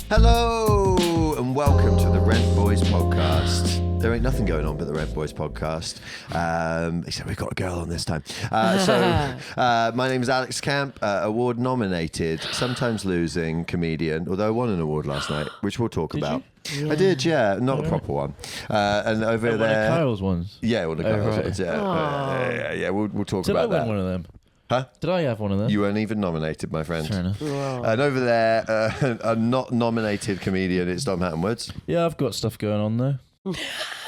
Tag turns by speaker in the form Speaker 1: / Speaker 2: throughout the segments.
Speaker 1: Hello and welcome to the Rent Boys podcast. There ain't nothing going on but the Rent Boys podcast, except we've got a girl on this time. My name is Alex Camp, award nominated, sometimes losing comedian, although I won an award last night, which we'll talk about. Yeah. I did, yeah, not a proper one. And over there,
Speaker 2: one of Kyle's ones.
Speaker 1: Yeah, one of Kyle's ones. Yeah. We'll talk about that.
Speaker 2: Did I win one of them?
Speaker 1: Huh?
Speaker 2: Did I have one of them?
Speaker 1: You weren't even nominated, my friend.
Speaker 2: Fair enough.
Speaker 1: Wow. And over there, a not nominated comedian, it's Dom Hattonwoods.
Speaker 2: Yeah, I've got stuff going on though.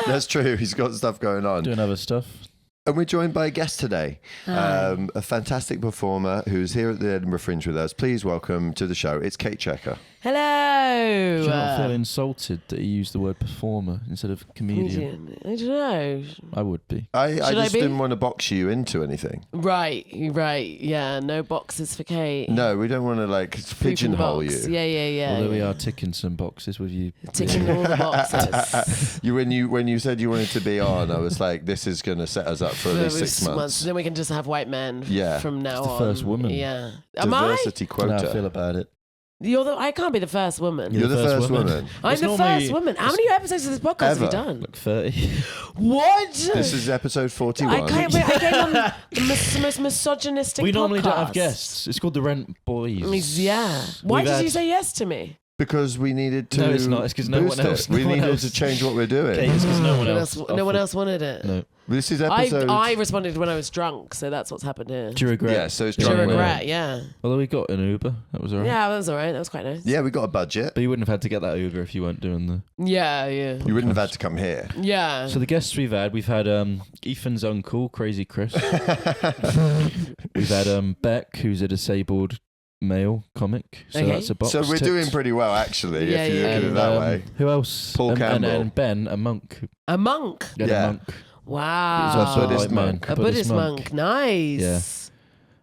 Speaker 1: That's true. He's got stuff going on.
Speaker 2: Doing other stuff. And
Speaker 1: we're joined by a guest today, a fantastic performer who's here at the Edinburgh Fringe with us. Please welcome to the show. It's Kate Cheka.
Speaker 3: Hello.
Speaker 2: Do you not feel insulted that you used the word performer instead of comedian?
Speaker 3: I don't know.
Speaker 2: I would be.
Speaker 1: I just didn't want to box you into anything.
Speaker 3: Right. Yeah, no boxes for Kate.
Speaker 1: No, we don't want to pigeonhole you.
Speaker 3: Yeah.
Speaker 2: Although we are ticking some boxes with you.
Speaker 3: Ticking all the boxes.
Speaker 1: When you said you wanted to be on, I was like, this is going to set us up for at least 6 months.
Speaker 3: Then we can just have white men from now on.
Speaker 2: The first woman.
Speaker 3: Yeah.
Speaker 1: Diversity quota.
Speaker 2: How I feel about it.
Speaker 3: I can't be the first woman.
Speaker 1: You're the first woman.
Speaker 3: I'm the first woman. How many episodes of this podcast have you done?
Speaker 2: Like 30.
Speaker 3: What?
Speaker 1: This is episode 41.
Speaker 3: I came on the most misogynistic podcast.
Speaker 2: We normally don't have guests. It's called the Rent Boys.
Speaker 3: Yeah. Why did you say yes to me?
Speaker 1: Because we needed to.
Speaker 2: No, it's not. It's because no one else.
Speaker 1: We needed to change what we're doing.
Speaker 2: Okay, it's because no one else.
Speaker 3: No one else wanted it.
Speaker 2: No.
Speaker 1: This is episode.
Speaker 3: I responded when I was drunk, so that's what's happened here.
Speaker 2: Do you regret?
Speaker 1: Yeah, so it's
Speaker 3: Do you
Speaker 1: drunk.
Speaker 3: regret? Yeah.
Speaker 2: Although we got an Uber, that was alright.
Speaker 3: Yeah, that was alright. That was quite nice.
Speaker 1: Yeah, we got a budget.
Speaker 2: But you wouldn't have had to get that Uber if you weren't doing the.
Speaker 3: Yeah.
Speaker 1: You wouldn't have had to come here.
Speaker 3: Yeah.
Speaker 2: So the guests we've had Ethan's uncle, Crazy Chris. We've had Beck, who's a disabled male comic. So that's a box.
Speaker 1: So we're doing pretty well, actually, if you look at it that way.
Speaker 2: Who else?
Speaker 1: Paul Campbell.
Speaker 2: And Ben, a monk.
Speaker 3: A monk?
Speaker 1: Yeah.
Speaker 2: A monk.
Speaker 3: Wow.
Speaker 1: He's a Buddhist monk.
Speaker 3: A Buddhist monk. Nice.
Speaker 2: Yeah.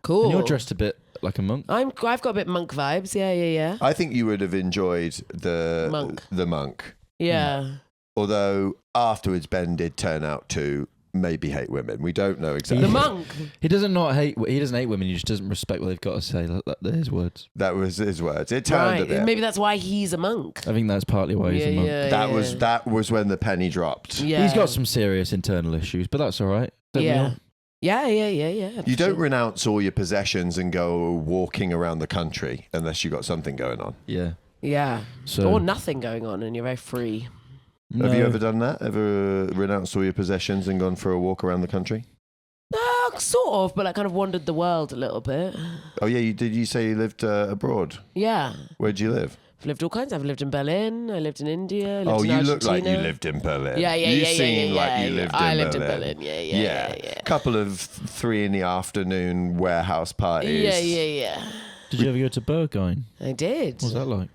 Speaker 3: Cool.
Speaker 2: And you're dressed a bit like a monk.
Speaker 3: I've got a bit monk vibes. Yeah.
Speaker 1: I think you would have enjoyed the monk.
Speaker 3: Yeah.
Speaker 1: Although afterwards Ben did turn out to maybe hate women. We don't know exactly.
Speaker 3: The monk.
Speaker 2: He doesn't hate women. He just doesn't respect what they've got to say. They're his words.
Speaker 1: That was his words. It turned a bit.
Speaker 3: Maybe that's why he's a monk.
Speaker 2: I think that's partly why he's a monk.
Speaker 1: That was when the penny dropped.
Speaker 3: Yeah.
Speaker 2: He's got some serious internal issues, but that's all right.
Speaker 3: Yeah. Yeah.
Speaker 1: You don't renounce all your possessions and go walking around the country unless you got something going on.
Speaker 2: Yeah.
Speaker 3: Yeah. Or nothing going on and you're very free.
Speaker 1: No. Have you ever done that? Ever renounced all your possessions and gone for a walk around the country?
Speaker 3: Sort of, but I kind of wandered the world a little bit.
Speaker 1: Oh yeah, did you say you lived abroad?
Speaker 3: Yeah.
Speaker 1: Where'd you live?
Speaker 3: I've lived all kinds. I've lived in Berlin. I lived in India.
Speaker 1: You look like you lived in Berlin.
Speaker 3: Yeah.
Speaker 1: You seem like you lived in Berlin.
Speaker 3: I lived in Berlin. Yeah.
Speaker 1: Couple of 3 PM warehouse parties.
Speaker 3: Yeah.
Speaker 2: Did you ever go to Berghain?
Speaker 3: I did.
Speaker 2: What was that like?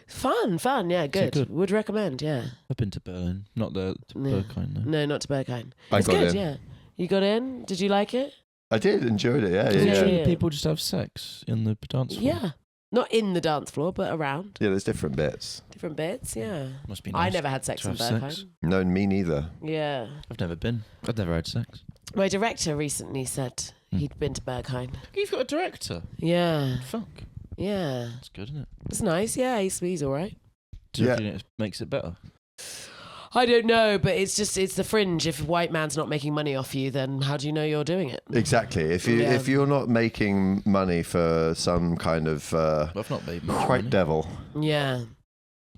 Speaker 3: Fun. Yeah, good. Would recommend. Yeah.
Speaker 2: I've been to Berlin, not to Berghain. No.
Speaker 3: No, not to Berghain.
Speaker 1: It's
Speaker 3: good. Yeah. You got in? Did you like it?
Speaker 1: I did. Enjoyed it. Yeah.
Speaker 2: Usually people just have sex in the dance floor.
Speaker 3: Yeah. Not in the dance floor, but around.
Speaker 1: Yeah, there's different bits.
Speaker 3: Yeah.
Speaker 2: Must be nice.
Speaker 3: I never had sex in Berghain.
Speaker 1: No, me neither.
Speaker 3: Yeah.
Speaker 2: I've never been. I've never had sex.
Speaker 3: My director recently said he'd been to Berghain.
Speaker 2: You've got a director?
Speaker 3: Yeah.
Speaker 2: Fuck.
Speaker 3: Yeah.
Speaker 2: That's good, isn't it?
Speaker 3: It's nice. Yeah, he's all right.
Speaker 2: Do you think it makes it better?
Speaker 3: I don't know, but it's the Fringe. If a white man's not making money off you, then how do you know you're doing it?
Speaker 1: Exactly. If you're not making money for some kind of
Speaker 2: I've not made much
Speaker 1: white
Speaker 2: money.
Speaker 1: devil.
Speaker 3: Yeah.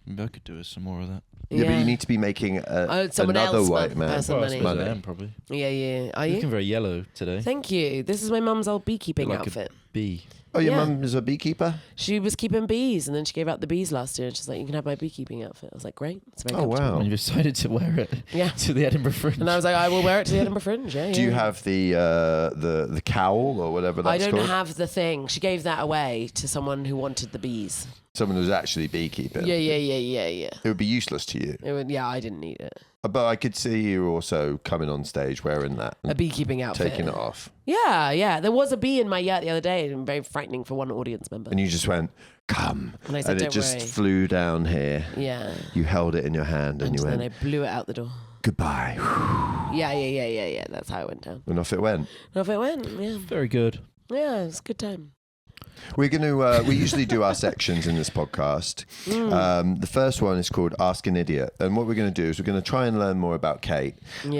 Speaker 2: Maybe I could do some more of that.
Speaker 1: Yeah, but you need to be making another white man
Speaker 2: money. Probably.
Speaker 3: Yeah. Are
Speaker 2: You're
Speaker 3: you?
Speaker 2: looking very yellow today.
Speaker 3: Thank you. This is my mum's old beekeeping
Speaker 2: like
Speaker 3: outfit.
Speaker 2: A bee.
Speaker 1: Oh, your mum is a beekeeper?
Speaker 3: She was keeping bees, and then she gave out the bees last year, and she's like, you can have my beekeeping outfit. I was like, great. It's very comfortable.
Speaker 1: Wow.
Speaker 2: And you decided to wear it to the Edinburgh Fringe.
Speaker 3: And I was like, I will wear it to the Edinburgh Fringe, yeah.
Speaker 1: Do you have the cowl or whatever that's called?
Speaker 3: I don't have the thing. She gave that away to someone who wanted the bees.
Speaker 1: Someone who's actually beekeeping.
Speaker 3: Yeah.
Speaker 1: It would be useless to you.
Speaker 3: I didn't need it.
Speaker 1: But I could see you also coming on stage wearing that.
Speaker 3: A beekeeping outfit.
Speaker 1: Taking it off.
Speaker 3: Yeah. There was a bee in my yurt the other day, and very frightening for one audience member.
Speaker 1: And you just went, come.
Speaker 3: And I said,
Speaker 1: it just flew down here.
Speaker 3: Yeah.
Speaker 1: You held it in your hand and you went.
Speaker 3: And then I blew it out the door.
Speaker 1: Goodbye.
Speaker 3: Yeah. That's how it went down.
Speaker 1: And off it went.
Speaker 3: Yeah.
Speaker 2: Very good.
Speaker 3: Yeah, it was a good time.
Speaker 1: We're going to, we usually do our sections in this podcast. The first one is called Ask an Idiot. And what we're going to do is we're going to try and learn more about Kate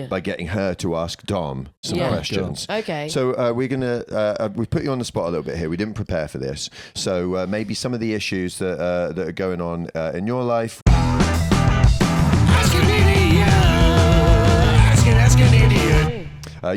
Speaker 1: by getting her to ask Dom some questions.
Speaker 3: Okay.
Speaker 1: So we're going to, we put you on the spot a little bit here. We didn't prepare for this. So maybe some of the issues that are going on in your life. Ask an Idiot. Ask an Idiot.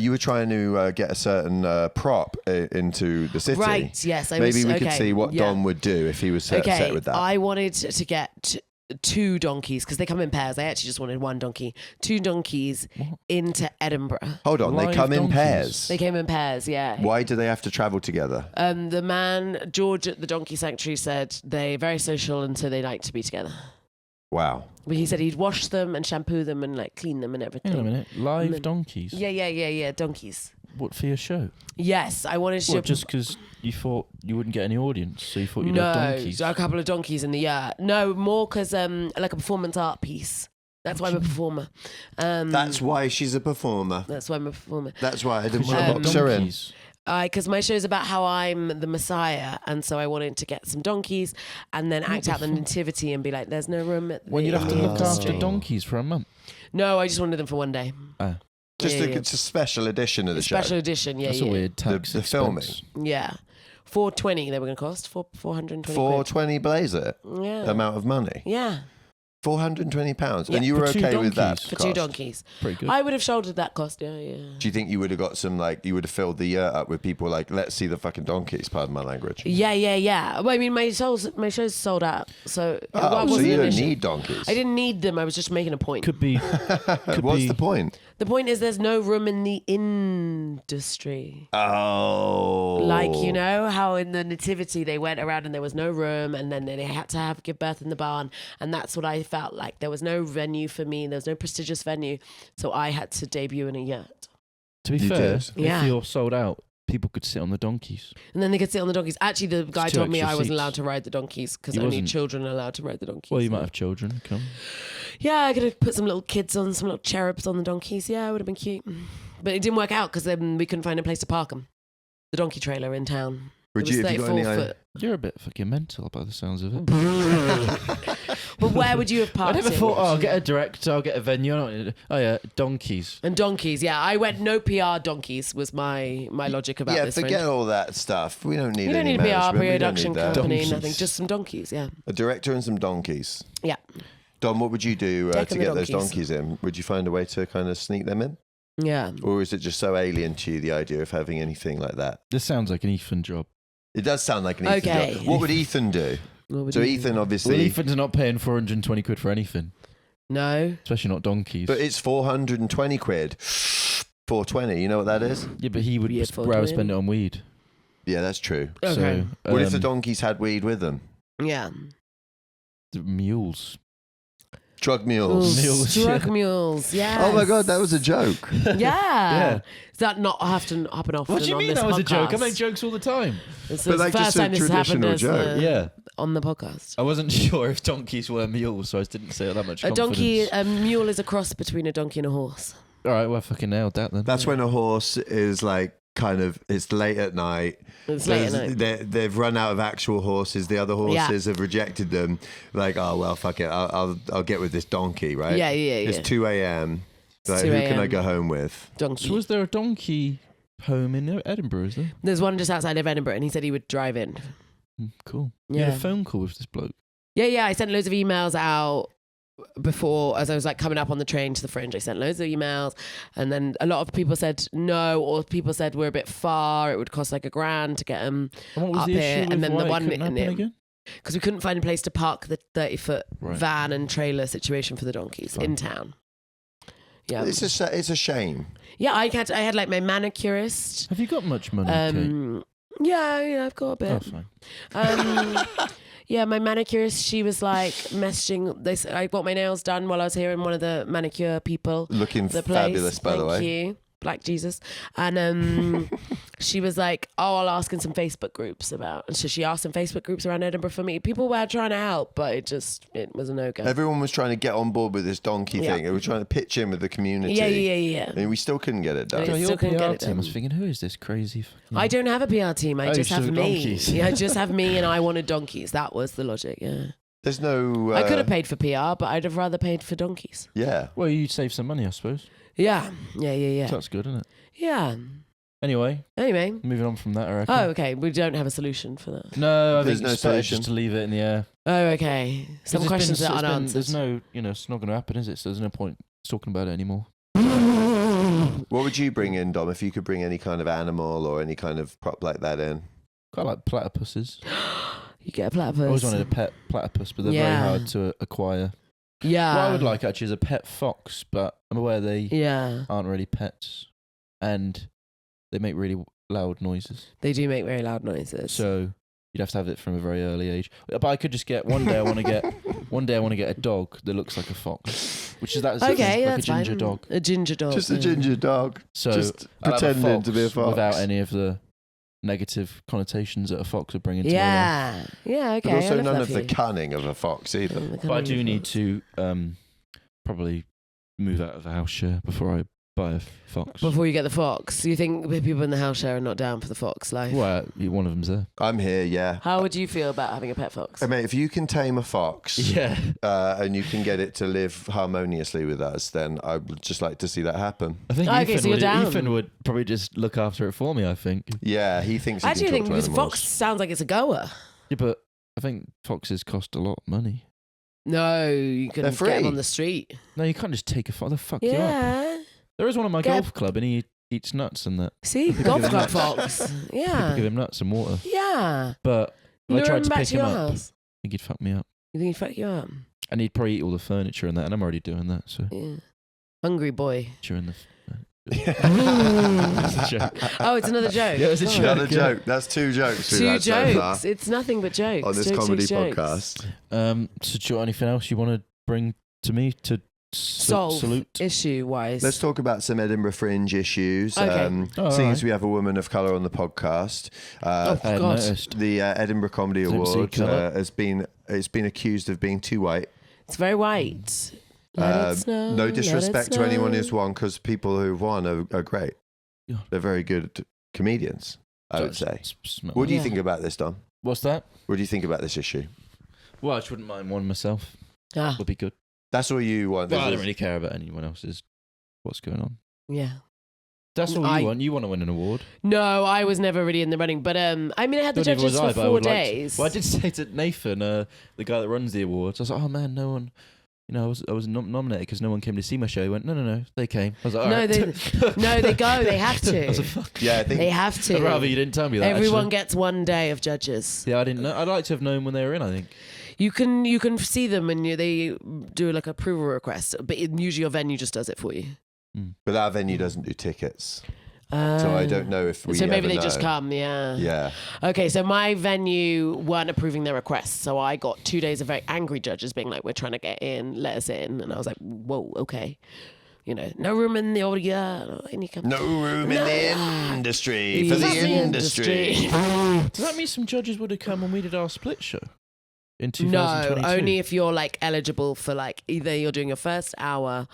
Speaker 1: You were trying to get a certain prop into the city.
Speaker 3: Right, yes.
Speaker 1: Maybe we could see what Dom would do if he was upset with that.
Speaker 3: I wanted to get 2 donkeys because they come in pairs. I actually just wanted 1 donkey. 2 donkeys into Edinburgh.
Speaker 1: Hold on, they come in pairs?
Speaker 3: They came in pairs, yeah.
Speaker 1: Why do they have to travel together?
Speaker 3: The man, George at the Donkey Sanctuary, said they're very social and so they like to be together.
Speaker 1: Wow.
Speaker 3: But he said he'd wash them and shampoo them and like clean them and everything.
Speaker 2: Hang on a minute. Live donkeys?
Speaker 3: Yeah, donkeys.
Speaker 2: What, for your show?
Speaker 3: Yes, I wanted to...
Speaker 2: What, just because you thought you wouldn't get any audience, so you thought you'd have donkeys?
Speaker 3: No, a couple of donkeys in the year. No, more because like a performance art piece. That's why I'm a performer.
Speaker 1: That's why she's a performer.
Speaker 3: That's why I'm a performer.
Speaker 1: That's why I didn't want to box her in.
Speaker 3: Because my show's about how I'm the Messiah, and so I wanted to get some donkeys and then act out the nativity and be like, "There's no room at the
Speaker 2: Well, you'd have to look after
Speaker 3: street.
Speaker 2: donkeys for a month.
Speaker 3: No, I just wanted them for one day.
Speaker 1: It's a special edition of the show.
Speaker 3: Special edition, yeah.
Speaker 2: That's a weird tax
Speaker 1: the filming.
Speaker 3: Yeah, $420 they were going to cost. $420.
Speaker 1: $420 blazer.
Speaker 3: Yeah.
Speaker 1: Amount of money.
Speaker 3: Yeah.
Speaker 1: £420,
Speaker 3: Yeah.
Speaker 1: and you were
Speaker 2: For
Speaker 1: okay with that
Speaker 3: For
Speaker 1: cost?
Speaker 3: 2 donkeys.
Speaker 2: Pretty good.
Speaker 3: I would have shouldered that cost, yeah.
Speaker 1: Do you think you would have got some, like, you would have filled the year up with people like, let's see the fucking donkeys, pardon my language?
Speaker 3: Yeah. Well, I mean, my show's sold out, so...
Speaker 1: so you don't need donkeys?
Speaker 3: I didn't need them, I was just making a point.
Speaker 2: Could be.
Speaker 1: What's the point?
Speaker 3: The point is there's no room in the industry.
Speaker 1: Oh.
Speaker 3: Like, you know, how in the nativity they went around and there was no room and then they had to give birth in the barn. And that's what I felt like. There was no venue for me. There was no prestigious venue. So I had to debut in a yurt.
Speaker 2: To be
Speaker 1: You
Speaker 2: fair,
Speaker 1: did?
Speaker 3: Yeah.
Speaker 2: if you're sold out, people could sit on the donkeys.
Speaker 3: And then they could sit on the donkeys. Actually, the guy
Speaker 2: 2
Speaker 3: told me
Speaker 2: extra
Speaker 3: I wasn't
Speaker 2: seats.
Speaker 3: allowed to ride the donkeys because
Speaker 2: You
Speaker 3: only
Speaker 2: wasn't?
Speaker 3: children are allowed to ride the donkeys.
Speaker 2: Well, you might have children. Come.
Speaker 3: Yeah, I could have put some little kids on, some little cherubs on the donkeys. Yeah, it would have been cute. But it didn't work out because we couldn't find a place to park them. The donkey trailer in town.
Speaker 1: Would
Speaker 3: It was
Speaker 1: you, have you got any
Speaker 3: 34
Speaker 1: idea?
Speaker 3: foot.
Speaker 2: You're a bit fucking mental by the sounds of it.
Speaker 3: But where would you have
Speaker 2: I
Speaker 3: parked
Speaker 2: never
Speaker 3: it?
Speaker 2: thought, I'll get a director, I'll get a venue. Oh yeah, donkeys.
Speaker 3: And donkeys, yeah. I went no PR donkeys was my logic about
Speaker 1: Yeah,
Speaker 3: this.
Speaker 1: forget
Speaker 3: Fringe.
Speaker 1: all that stuff. We don't need
Speaker 3: We don't
Speaker 1: any
Speaker 3: need a PR
Speaker 1: management. We don't
Speaker 3: production
Speaker 1: need that.
Speaker 3: company,
Speaker 2: Donkeys.
Speaker 3: nothing. Just some donkeys, yeah.
Speaker 1: A director and some donkeys.
Speaker 3: Yeah.
Speaker 1: Dom, what would you do
Speaker 3: Deck
Speaker 1: to
Speaker 3: and the
Speaker 1: get those
Speaker 3: donkeys.
Speaker 1: donkeys in? Would you find a way to kind of sneak them in?
Speaker 3: Yeah.
Speaker 1: Or is it just so alien to you, the idea of having anything like that?
Speaker 2: This sounds like an Ethan job.
Speaker 1: It does sound like an Ethan
Speaker 3: Okay.
Speaker 1: job. What would Ethan do?
Speaker 3: What would
Speaker 1: So
Speaker 3: you-
Speaker 1: Ethan
Speaker 2: Well,
Speaker 1: obviously...
Speaker 2: Ethan's not paying 420 quid for anything,
Speaker 3: No.
Speaker 2: especially not donkeys.
Speaker 1: But it's 420 quid. 420, you know what that is?
Speaker 2: yeah, but he would
Speaker 3: Yeah,
Speaker 2: rather spend it on weed.
Speaker 1: Yeah, that's true.
Speaker 3: Okay.
Speaker 2: So,
Speaker 1: What if the donkeys had weed with them?
Speaker 3: Yeah.
Speaker 2: the mules?
Speaker 1: Drug mules.
Speaker 2: Mules,
Speaker 3: Drug
Speaker 2: yeah.
Speaker 3: mules, yeah.
Speaker 1: Oh my God, that was a joke.
Speaker 3: Yeah.
Speaker 2: Yeah.
Speaker 3: Does that not happen often
Speaker 2: What do you
Speaker 3: on
Speaker 2: mean
Speaker 3: this
Speaker 2: that was a joke? I
Speaker 3: podcast?
Speaker 2: make jokes all the time.
Speaker 3: It's
Speaker 1: But
Speaker 3: the
Speaker 1: like
Speaker 3: first
Speaker 1: just a
Speaker 3: time this has happened
Speaker 1: traditional
Speaker 3: as,
Speaker 1: joke.
Speaker 2: Yeah.
Speaker 3: on the podcast.
Speaker 2: I wasn't sure if donkeys were mules, so I didn't say it that much
Speaker 3: A donkey,
Speaker 2: confidence.
Speaker 3: a mule is a cross between a donkey and a horse.
Speaker 2: All right, well, I fucking nailed that then.
Speaker 1: That's when a horse is like kind of, it's late at night.
Speaker 3: It's late at night.
Speaker 1: They've run out of actual horses. The other horses have rejected them. Like, oh, well, fuck it. I'll get with this donkey, right?
Speaker 3: Yeah.
Speaker 1: It's 2 a.m. Like,
Speaker 3: 2
Speaker 1: who can I
Speaker 3: a.m.
Speaker 1: go home with?
Speaker 3: Donkey.
Speaker 2: So was there a donkey home in Edinburgh, is there?
Speaker 3: There's one just outside of Edinburgh, and he said he would drive in.
Speaker 2: Cool. You had
Speaker 3: Yeah.
Speaker 2: a phone call with this bloke.
Speaker 3: Yeah. I sent loads of emails out before, as I was like coming up on the train to the Fringe. I sent loads of emails, and then a lot of people said no, or people said we're a bit far. It would cost like $1,000 to get them
Speaker 2: And what was
Speaker 3: up
Speaker 2: the
Speaker 3: here,
Speaker 2: issue with
Speaker 3: and then
Speaker 2: why
Speaker 3: the
Speaker 2: it
Speaker 3: one
Speaker 2: couldn't happen again?
Speaker 3: because we couldn't find a place to park the 30-foot
Speaker 2: Right.
Speaker 3: van and trailer situation for the donkeys in town. Yeah,
Speaker 1: It's a shame.
Speaker 3: yeah. I had like my manicurist.
Speaker 2: Have you got much money, Kate?
Speaker 3: Yeah, I've got a
Speaker 2: Oh,
Speaker 3: bit.
Speaker 2: fine.
Speaker 3: Yeah, my manicurist, she was like messaging. I got my nails done while I was here, and one of the manicure people.
Speaker 1: Looking
Speaker 3: The place.
Speaker 1: fabulous, by the
Speaker 3: Thank
Speaker 1: way.
Speaker 3: you. Black Jesus. And she was like, oh, I'll ask in some Facebook groups about. And so she asked in Facebook groups around Edinburgh for me. People were trying to help, but it was a no-go.
Speaker 1: Everyone was trying to get on board with this donkey thing. They were trying to pitch in with the community.
Speaker 3: Yeah.
Speaker 1: And we still couldn't get it done.
Speaker 3: Yeah,
Speaker 2: Your
Speaker 3: still couldn't
Speaker 2: PR
Speaker 3: get it
Speaker 2: team, I
Speaker 3: done.
Speaker 2: was thinking, who is this crazy fucking...
Speaker 3: I don't have a PR team. I just
Speaker 2: you
Speaker 3: have
Speaker 2: took
Speaker 3: me.
Speaker 2: donkeys.
Speaker 3: Yeah, I just have me and I wanted donkeys. That was the logic, yeah.
Speaker 1: There's no...
Speaker 3: I could have paid for PR, but I'd have rather paid for donkeys.
Speaker 1: Yeah.
Speaker 2: Well, you'd save some money, I suppose.
Speaker 3: Yeah.
Speaker 2: So that's good, isn't it?
Speaker 3: Yeah.
Speaker 2: Anyway, moving on from that, I reckon.
Speaker 3: Oh, okay. We don't have a solution for that.
Speaker 2: No, I
Speaker 1: There's
Speaker 2: think
Speaker 1: no
Speaker 2: it's better
Speaker 1: solution.
Speaker 2: just to leave it in the air.
Speaker 3: Oh, okay. Some
Speaker 2: 'Cause
Speaker 3: questions
Speaker 2: it's
Speaker 3: are
Speaker 2: been-
Speaker 3: unanswered.
Speaker 2: There's no, it's not going to happen, is it? So there's no point talking about it anymore.
Speaker 1: What would you bring in, Dom, if you could bring any kind of animal or any kind of prop like that in?
Speaker 2: Quite like platypuses.
Speaker 3: You get a platypus.
Speaker 2: I always wanted a pet platypus, but they're very hard to acquire.
Speaker 3: Yeah.
Speaker 2: What I would like actually is a pet fox, but I'm aware they
Speaker 3: Yeah.
Speaker 2: aren't really pets, and they make really loud noises.
Speaker 3: They do make very loud noises.
Speaker 2: So you'd have to have it from a very early age. But I could just get one day. I want to get a dog that looks like a fox, which is like
Speaker 3: okay,
Speaker 2: a
Speaker 3: that's
Speaker 2: ginger
Speaker 3: fine.
Speaker 2: dog.
Speaker 3: A ginger dog.
Speaker 1: Just a ginger dog.
Speaker 2: So
Speaker 1: Just
Speaker 2: I'll have a
Speaker 1: pretending to be a fox.
Speaker 2: without any of the negative connotations that a fox would bring into my life.
Speaker 3: Yeah. Yeah, okay.
Speaker 1: But also
Speaker 3: I love
Speaker 1: none
Speaker 3: that
Speaker 1: of
Speaker 3: for
Speaker 1: the
Speaker 3: you.
Speaker 1: cunning of a fox either.
Speaker 2: But I do need to probably move out of the house share before I buy a fox.
Speaker 3: Before you get the fox, you think the people in the house share are not down for the fox life?
Speaker 2: Well, one of them's there.
Speaker 1: I'm here, yeah.
Speaker 3: How would you feel about having a pet fox?
Speaker 1: Hey, mate, if you can tame a fox
Speaker 2: Yeah.
Speaker 1: and you can get it to live harmoniously with us, then I would just like to see that happen.
Speaker 2: I think
Speaker 3: Okay, so you're down.
Speaker 2: Ethan would probably just look after it for me, I think.
Speaker 1: Yeah, he thinks he
Speaker 3: I actually
Speaker 1: can
Speaker 3: think
Speaker 1: talk to
Speaker 3: because
Speaker 1: animals.
Speaker 3: fox sounds like it's a goer.
Speaker 2: Yeah, but I think foxes cost a lot of money.
Speaker 3: No, you can
Speaker 1: They're
Speaker 3: get
Speaker 1: free.
Speaker 3: them on the street.
Speaker 2: No, you can't just take a fox. The fuck you up.
Speaker 3: Yeah.
Speaker 2: There is one at my
Speaker 3: Get-
Speaker 2: golf club, and he eats nuts and that.
Speaker 3: See, golf club fox.
Speaker 2: People
Speaker 3: Yeah.
Speaker 2: give him nuts and water.
Speaker 3: Yeah.
Speaker 2: But if I
Speaker 3: Lure
Speaker 2: tried
Speaker 3: him
Speaker 2: to
Speaker 3: back
Speaker 2: pick
Speaker 3: to
Speaker 2: him
Speaker 3: your
Speaker 2: up, I
Speaker 3: house.
Speaker 2: think he'd fuck me up.
Speaker 3: You think he'd fuck you up?
Speaker 2: And he'd probably eat all the furniture and that, and I'm already doing that. So
Speaker 3: Yeah. Hungry boy.
Speaker 2: during the.
Speaker 3: That's
Speaker 2: a joke.
Speaker 3: Oh, it's another joke.
Speaker 2: Yeah, it was a
Speaker 3: God.
Speaker 2: joke.
Speaker 1: Another joke. That's two jokes we've
Speaker 3: Two
Speaker 1: had so
Speaker 3: jokes.
Speaker 1: far
Speaker 3: It's nothing but jokes.
Speaker 1: on this
Speaker 3: Jokes,
Speaker 1: comedy
Speaker 3: jokes, jokes.
Speaker 1: podcast.
Speaker 2: So do you want anything else you want to bring to me to
Speaker 3: Solve
Speaker 2: salute?
Speaker 3: issue wise.
Speaker 1: Let's talk about some Edinburgh Fringe issues.
Speaker 3: Okay.
Speaker 2: Oh,
Speaker 1: Seeing
Speaker 2: alright.
Speaker 1: as we have a woman of colour on the podcast,
Speaker 3: Oh,
Speaker 2: I had
Speaker 3: God.
Speaker 2: noticed.
Speaker 1: the Edinburgh Comedy
Speaker 2: Didn't see
Speaker 1: Award
Speaker 2: colour.
Speaker 1: has been accused of being too white.
Speaker 3: It's very white. Let it snow,
Speaker 1: No
Speaker 3: let it
Speaker 1: disrespect to anyone
Speaker 3: snow.
Speaker 1: who's won, because people who've won are great.
Speaker 2: Yeah.
Speaker 1: They're very good comedians, I would say.
Speaker 2: Smell.
Speaker 1: What do you
Speaker 3: Yeah.
Speaker 1: think about this, Dom?
Speaker 2: What's that?
Speaker 1: What do you think about this issue?
Speaker 2: Well, I just wouldn't mind one myself.
Speaker 3: Ah,
Speaker 2: Would be good.
Speaker 1: That's all you want.
Speaker 2: Well, I
Speaker 1: This
Speaker 2: don't
Speaker 1: is-
Speaker 2: really care about anyone else's. What's going on?
Speaker 3: yeah.
Speaker 2: That's all
Speaker 3: I-
Speaker 2: you want. You want to win an award.
Speaker 3: No, I was never really in the running, but I mean, I had the
Speaker 2: Neither was
Speaker 3: judges
Speaker 2: I,
Speaker 3: for
Speaker 2: but I
Speaker 3: 4
Speaker 2: would like to-
Speaker 3: days.
Speaker 2: Well, I did say to Nathan, the guy that runs the awards, I was like, "Oh man, no one." I was nominated because no one came to see my show. He went, no, they came. I was like, all
Speaker 3: No,
Speaker 2: right.
Speaker 3: they go. They have
Speaker 2: I was
Speaker 3: to.
Speaker 2: like, fuck.
Speaker 1: Yeah, I think
Speaker 3: They have to.
Speaker 2: I'd rather you didn't tell me that.
Speaker 3: Everyone
Speaker 2: actually.
Speaker 3: gets 1 day of judges.
Speaker 2: Yeah, I didn't know. I'd like to have known when they were in. I think.
Speaker 3: You can see them when they do like approval request, but usually your venue just does it for you.
Speaker 1: but our venue doesn't do tickets, so I don't know if we.
Speaker 3: So maybe
Speaker 1: ever
Speaker 3: they just
Speaker 1: know.
Speaker 3: come, yeah.
Speaker 1: Yeah.
Speaker 3: Okay, so my venue weren't approving their requests, so I got 2 days of very angry judges being like, "We're trying to get in, let us in," and I was like, "Whoa, okay." No room in the audience.
Speaker 1: No room in the industry for
Speaker 3: That's
Speaker 1: the industry.
Speaker 2: Does that mean some judges would have come when we did our split show in
Speaker 3: No,
Speaker 2: 2022?
Speaker 3: only if you're like eligible for like either you're doing your first hour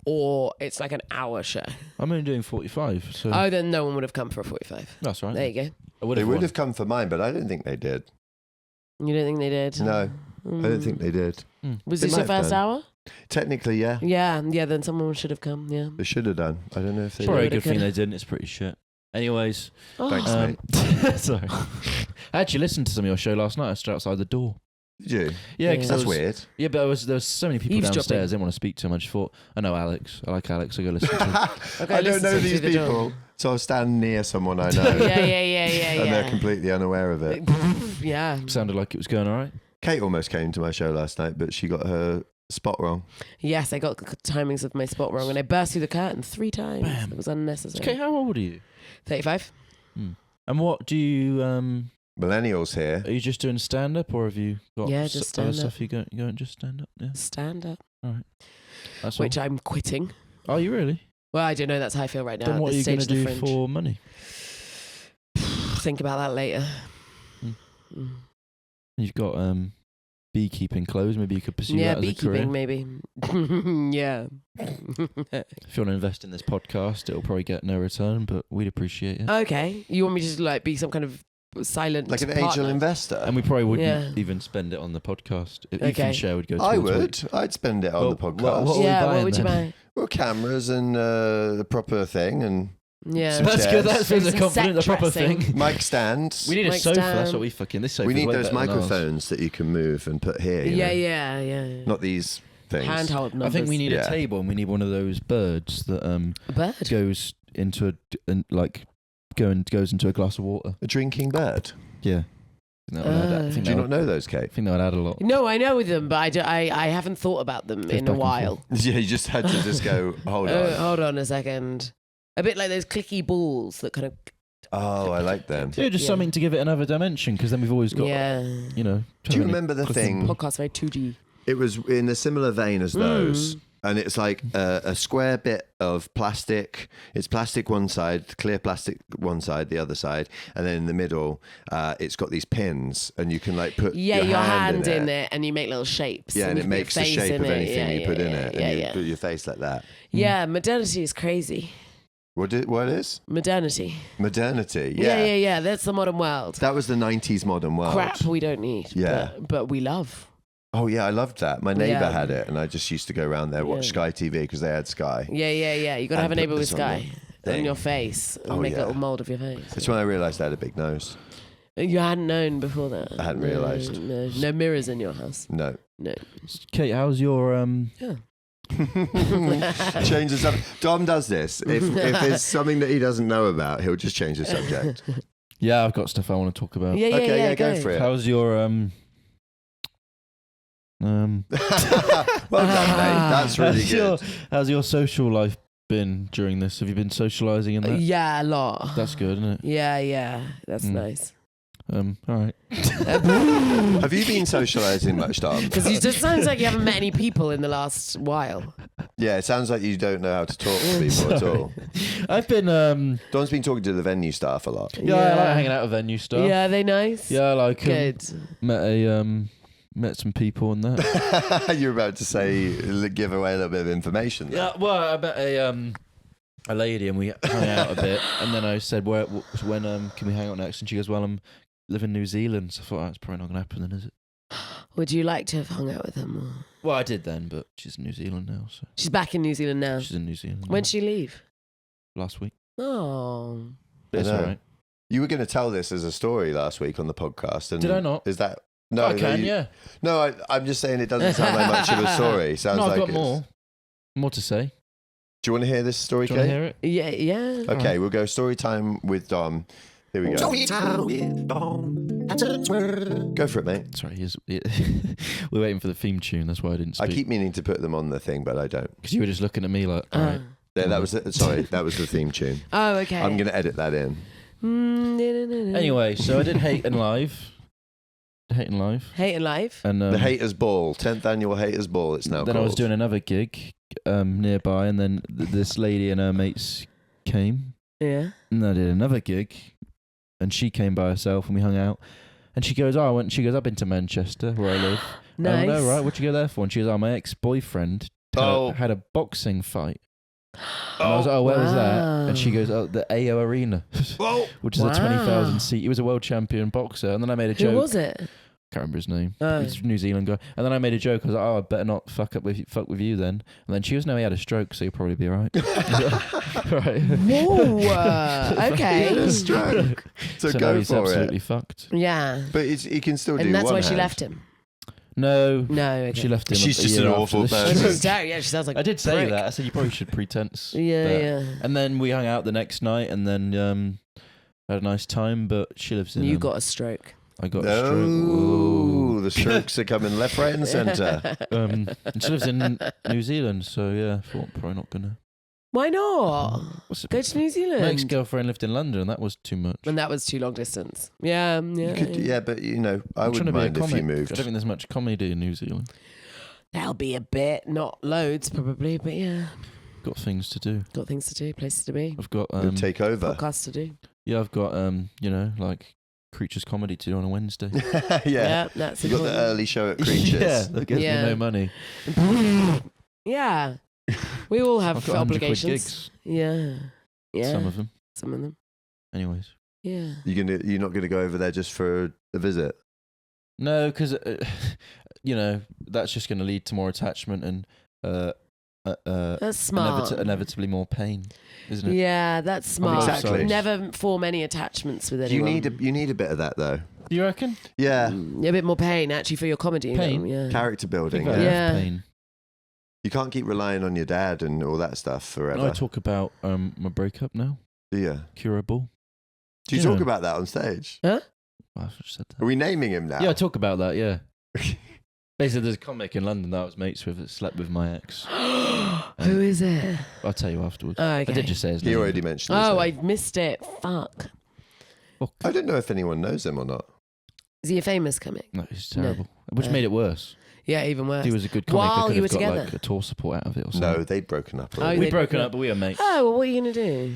Speaker 3: or it's like an hour show.
Speaker 2: I'm only doing 45, so
Speaker 3: Oh, then no one would have come for a 45.
Speaker 2: that's right.
Speaker 3: There you go.
Speaker 2: I would
Speaker 1: They
Speaker 2: have.
Speaker 1: would
Speaker 2: won.
Speaker 1: have come for mine, but I don't think they did.
Speaker 3: You don't think they did?
Speaker 1: No, I don't think they did.
Speaker 3: Was
Speaker 1: They
Speaker 3: this
Speaker 1: might
Speaker 3: your
Speaker 1: have
Speaker 3: first
Speaker 1: done.
Speaker 3: hour?
Speaker 1: Technically, yeah,
Speaker 3: Yeah, then someone should have come, yeah.
Speaker 1: they should have done. I don't know if they
Speaker 2: Probably a
Speaker 1: did.
Speaker 2: good thing
Speaker 3: coulda.
Speaker 2: they didn't. It's pretty shit. Anyways,
Speaker 3: Oh.
Speaker 1: Thanks, mate.
Speaker 2: sorry. I actually listened to some of your show last night. I stood outside the door.
Speaker 1: Did you?
Speaker 2: Yeah, because
Speaker 1: That's weird.
Speaker 2: Yeah, but there was so many people
Speaker 3: Eavesdropping.
Speaker 2: downstairs. I didn't want to speak to them. I just thought, I know Alex. I like Alex. I go listen to him.
Speaker 3: Okay,
Speaker 1: I don't
Speaker 3: listen
Speaker 1: know
Speaker 3: to
Speaker 1: these
Speaker 3: the door.
Speaker 1: people, so I'll stand near someone I know,
Speaker 3: Yeah,
Speaker 1: and they're completely unaware of it.
Speaker 3: Yeah.
Speaker 2: Sounded like it was going all right.
Speaker 1: Kate almost came to my show last night, but she got her spot wrong.
Speaker 3: Yes, I got the timings of my spot wrong and I burst through the curtain 3 times.
Speaker 2: Bam.
Speaker 3: It was unnecessary.
Speaker 2: Okay, how old are you?
Speaker 3: 35.
Speaker 2: And what do you?
Speaker 1: Millennials here.
Speaker 2: Are you just doing stand up, or have you got
Speaker 3: Yeah, just
Speaker 2: other
Speaker 3: stand-up.
Speaker 2: stuff you go and just stand up? Yeah,
Speaker 3: Stand up.
Speaker 2: that's
Speaker 3: Which
Speaker 2: all.
Speaker 3: I'm quitting.
Speaker 2: Are you really?
Speaker 3: Well, I don't know. That's how I feel right now.
Speaker 2: Then
Speaker 3: at
Speaker 2: what are
Speaker 3: this
Speaker 2: you going
Speaker 3: stage
Speaker 2: to
Speaker 3: of the
Speaker 2: do
Speaker 3: Fringe.
Speaker 2: for money?
Speaker 3: Think about that later.
Speaker 2: Mm. You've got beekeeping clothes. Maybe you could pursue that as a career.
Speaker 3: Beekeeping, maybe. Yeah.
Speaker 2: If you want to invest in this podcast, it'll probably get no return, but we'd appreciate it.
Speaker 3: Okay. You want me to just like be some kind of silent
Speaker 1: Like an
Speaker 3: partner?
Speaker 1: angel investor.
Speaker 2: And we probably wouldn't even spend it on the podcast.
Speaker 3: Okay.
Speaker 2: Ethan's share would go
Speaker 1: I
Speaker 2: towards
Speaker 1: would. I'd spend it on the podcast.
Speaker 2: what are we
Speaker 3: Yeah, what
Speaker 2: buying
Speaker 3: would you
Speaker 2: then?
Speaker 3: buy?
Speaker 1: Well, cameras and the proper thing and
Speaker 3: Yeah.
Speaker 1: Some
Speaker 2: That's good. That's
Speaker 3: Some
Speaker 2: the confident, the
Speaker 3: set
Speaker 2: proper
Speaker 3: dressing.
Speaker 2: thing.
Speaker 1: mic stands.
Speaker 2: We need a
Speaker 3: Mic
Speaker 2: sofa. That's
Speaker 3: stand.
Speaker 2: what we fucking. This sofa.
Speaker 1: We need those microphones that you can move and put here. you know?
Speaker 3: Yeah.
Speaker 1: Not these things.
Speaker 3: Handheld numbers.
Speaker 2: I think we need
Speaker 1: Yeah.
Speaker 2: a table and we need one of those birds that
Speaker 3: a bird.
Speaker 2: goes into goes into a glass of water.
Speaker 1: A drinking bird.
Speaker 2: Yeah. I think that would add- I think
Speaker 1: Do you
Speaker 2: that
Speaker 1: not know those, Kate?
Speaker 2: I think that would add a lot.
Speaker 3: No, I know them, but I haven't thought about them
Speaker 2: Goes
Speaker 3: in
Speaker 2: back
Speaker 3: a
Speaker 2: and
Speaker 3: while.
Speaker 1: Yeah, you just had to just go, hold on.
Speaker 3: Hold on a second. A bit like those clicky balls that kind of.
Speaker 1: Oh, I like them.
Speaker 2: Yeah, just something to give it another dimension because then we've always got,
Speaker 1: Do you remember the thing?
Speaker 3: Podcast very 2D.
Speaker 1: It was in a similar vein as those. And it's like a square bit of plastic. It's plastic one side, clear plastic one side, the other side. And then in the middle, it's got these pins. And you can like put
Speaker 3: Yeah,
Speaker 1: your hand
Speaker 3: in it and you make little shapes.
Speaker 1: Yeah, and
Speaker 3: you
Speaker 1: it
Speaker 3: put your
Speaker 1: makes the
Speaker 3: face
Speaker 1: shape
Speaker 3: in
Speaker 1: of
Speaker 3: it.
Speaker 1: anything you put in it. And you
Speaker 3: Yeah.
Speaker 1: put your face like that.
Speaker 3: Yeah, modernity is crazy.
Speaker 1: What is?
Speaker 3: Modernity.
Speaker 1: Modernity, yeah.
Speaker 3: Yeah. That's the modern world.
Speaker 1: That was the 90s modern world.
Speaker 3: Crap we don't need.
Speaker 1: Yeah.
Speaker 3: But we love.
Speaker 1: Oh, yeah, I loved that. My neighbour
Speaker 3: Yeah.
Speaker 1: had it, and I just used to go around there, watch Sky TV, because they had Sky.
Speaker 3: Yeah. You got to
Speaker 1: And
Speaker 3: have a
Speaker 1: put
Speaker 3: neighbour with
Speaker 1: this on
Speaker 3: Sky
Speaker 1: the
Speaker 3: on
Speaker 1: thing.
Speaker 3: your face and
Speaker 1: Oh,
Speaker 3: make a
Speaker 1: yeah.
Speaker 3: little mould of your face.
Speaker 1: That's when I realised I had a big nose.
Speaker 3: You hadn't known before that.
Speaker 1: I hadn't realised.
Speaker 3: No mirrors in your house.
Speaker 1: No.
Speaker 3: No.
Speaker 2: Kate, how's your
Speaker 3: Yeah.
Speaker 1: Change the subject. Dom does this. If there's something that he doesn't know about, he'll just change the subject.
Speaker 2: Yeah, I've got stuff I want to talk about.
Speaker 3: Yeah,
Speaker 1: go for it.
Speaker 2: How's your
Speaker 1: Well done, mate. That's really good.
Speaker 2: How's your social life been during this? Have you been socialising in that?
Speaker 3: Yeah, a lot.
Speaker 2: That's good, isn't it?
Speaker 3: Yeah. That's nice.
Speaker 2: All right.
Speaker 1: Have you been socialising much, Dom?
Speaker 3: Because it just sounds like you haven't met any people in the last while.
Speaker 1: Yeah, it sounds like you don't know how to talk to people at all.
Speaker 2: I've been
Speaker 1: Don's been talking to the venue staff a lot.
Speaker 2: I
Speaker 3: Yeah.
Speaker 2: like hanging out with venue stuff.
Speaker 3: Yeah, are they nice?
Speaker 2: Yeah, I like 'em.
Speaker 3: Good.
Speaker 2: Met some people and that.
Speaker 1: You're about to say, give away a little bit of information there.
Speaker 2: Yeah, well, I met a lady and we hung out a bit, and then I said, when can we hang out next? And she goes, well, I'm living in New Zealand. So I thought, that's probably not going to happen then, is it?
Speaker 3: Would you like to have hung out with them? Or?
Speaker 2: Well, I did then, but she's in New Zealand now. So
Speaker 3: She's back in New Zealand now.
Speaker 2: she's in New Zealand.
Speaker 3: When'd
Speaker 2: now.
Speaker 3: she leave?
Speaker 2: Last week.
Speaker 3: Oh.
Speaker 2: But it's
Speaker 1: I know.
Speaker 2: all right.
Speaker 1: You were going to tell this as a story last week on the podcast. And
Speaker 2: Did I not?
Speaker 1: Is that... No,
Speaker 2: I can, yeah.
Speaker 1: No, I'm just saying it doesn't sound like much of a story. Sounds
Speaker 2: No, I've
Speaker 1: like
Speaker 2: got more to say.
Speaker 1: Do you want to hear this story,
Speaker 2: Do you want
Speaker 1: Kate?
Speaker 2: to hear it?
Speaker 3: Yeah.
Speaker 1: Okay, we'll go story time with Dom. Here we go.
Speaker 4: Story time with Dom.
Speaker 1: Go for it, mate.
Speaker 2: Sorry, we're waiting for the theme tune. That's why I didn't speak.
Speaker 1: I keep meaning to put them on the thing, but I don't.
Speaker 2: Because you were just looking at me like, all right.
Speaker 1: Yeah, that was it. Sorry, that was the theme tune.
Speaker 3: Oh, okay.
Speaker 1: I'm going to edit that in.
Speaker 2: Anyway, so I did Hate and Live. Hate and Live.
Speaker 3: Hate and Live.
Speaker 2: And
Speaker 1: The Haters Ball, 10th annual Haters Ball. It's now
Speaker 2: then
Speaker 1: called.
Speaker 2: I was doing another gig nearby, and then this lady and her mates came.
Speaker 3: Yeah.
Speaker 2: And I did another gig, and she came by herself, and we hung out. And she goes, I've been to Manchester, where I live.
Speaker 3: Nice.
Speaker 2: I went, oh, right, what'd you go there for? And she goes, my ex-boyfriend had a boxing fight. And I was like, where was that? And she goes, the AO Arena, which is a 20,000 seat. He was a world champion boxer. And then I made a joke.
Speaker 3: Who was it?
Speaker 2: Can't remember his name.
Speaker 3: Oh.
Speaker 2: He's a New Zealand guy. And then I made a joke. I was like, I better not fuck with you then. And then she goes, no, he had a stroke, so you'll probably be all right. Right.
Speaker 3: Whoa. Okay.
Speaker 1: A stroke. So
Speaker 2: now
Speaker 1: go
Speaker 2: he's
Speaker 1: for
Speaker 2: absolutely
Speaker 1: it.
Speaker 2: fucked.
Speaker 3: Yeah.
Speaker 1: But he can still do
Speaker 3: And that's
Speaker 1: one
Speaker 3: why she
Speaker 1: hand.
Speaker 3: left him.
Speaker 2: No.
Speaker 3: No. Okay.
Speaker 2: She left him.
Speaker 1: She's
Speaker 2: a
Speaker 1: just
Speaker 2: year
Speaker 1: an
Speaker 2: after
Speaker 1: awful
Speaker 2: this.
Speaker 1: person.
Speaker 3: Yeah, she sounds like
Speaker 2: I did say
Speaker 3: prick.
Speaker 2: that. I said you probably should pretense.
Speaker 3: Yeah.
Speaker 2: And then we hung out the next night, and then had a nice time. But she lives in.
Speaker 3: You got a stroke.
Speaker 2: I got a stroke.
Speaker 1: Oh, the strokes are coming left, right, and centre.
Speaker 2: And she lives in New Zealand, so yeah, I thought probably not gonna.
Speaker 3: Why not?
Speaker 2: What's it?
Speaker 3: Go to New Zealand.
Speaker 2: My ex-girlfriend lived in London, and that was too much.
Speaker 3: And that was too long distance. Yeah.
Speaker 1: You could, yeah, but I
Speaker 2: I'm trying
Speaker 1: wouldn't
Speaker 2: to be a
Speaker 1: mind if
Speaker 2: comic.
Speaker 1: you moved.
Speaker 2: I don't think there's much comedy in New Zealand.
Speaker 3: There'll be a bit, not loads probably, but yeah.
Speaker 2: Got things to do.
Speaker 3: Got things to do, places to be,
Speaker 2: I've got
Speaker 1: You'll take over.
Speaker 3: podcasts to do.
Speaker 2: yeah, I've got like Creatures comedy to do on a Wednesday.
Speaker 1: Yeah.
Speaker 3: That's
Speaker 1: You got the
Speaker 3: important.
Speaker 1: early show at Creatures.
Speaker 2: yeah, that gives
Speaker 3: Yeah.
Speaker 2: me no money.
Speaker 3: Yeah. We all have
Speaker 2: I've got 100 quid
Speaker 3: obligations.
Speaker 2: gigs.
Speaker 3: Yeah. Yeah.
Speaker 2: Some of them.
Speaker 3: Some of them.
Speaker 2: Anyways.
Speaker 3: Yeah.
Speaker 1: You're not gonna go over there just for a visit.
Speaker 2: No, because that's just going to lead to more attachment and
Speaker 3: That's smart.
Speaker 2: inevitably more pain, isn't it?
Speaker 3: Yeah, that's smart.
Speaker 1: Exactly.
Speaker 3: Never form any attachments with anyone.
Speaker 1: You need a bit of that though.
Speaker 2: You reckon?
Speaker 1: Yeah.
Speaker 3: A bit more pain actually for your comedy. you
Speaker 2: Pain?
Speaker 3: know, yeah.
Speaker 1: Character building.
Speaker 2: I think I
Speaker 1: Yeah.
Speaker 2: have
Speaker 3: Yeah.
Speaker 2: pain.
Speaker 1: You can't keep relying on your dad and all that stuff forever.
Speaker 2: I talk about my breakup now.
Speaker 1: Yeah.
Speaker 2: Curable.
Speaker 1: Do you
Speaker 2: Yeah.
Speaker 1: talk about that on stage?
Speaker 3: Huh?
Speaker 2: I've just said that.
Speaker 1: Are we naming him now?
Speaker 2: Yeah, I talk about that. Yeah. Basically, there's a comic in London that I was mates with that slept with my ex.
Speaker 3: Who is it?
Speaker 2: I'll tell you afterwards.
Speaker 3: Oh, okay.
Speaker 2: I did just say his
Speaker 1: He
Speaker 2: name.
Speaker 1: already mentioned his
Speaker 3: Oh,
Speaker 1: name.
Speaker 3: I missed it. Fuck.
Speaker 2: Fuck.
Speaker 1: I don't know if anyone knows him or not.
Speaker 3: Is he a famous comic?
Speaker 2: No, he's terrible. Which made it worse.
Speaker 3: Yeah, even worse.
Speaker 2: He was a good comic.
Speaker 3: While
Speaker 2: I could
Speaker 3: you
Speaker 2: have
Speaker 3: were
Speaker 2: got
Speaker 3: together?
Speaker 2: like a tour support out of it or something.
Speaker 1: No, they'd broken up.
Speaker 3: Oh,
Speaker 1: already.
Speaker 2: We'd
Speaker 3: they'd
Speaker 2: broken
Speaker 3: broken
Speaker 2: up, but we were mates.
Speaker 3: Oh, well, what are you going to do?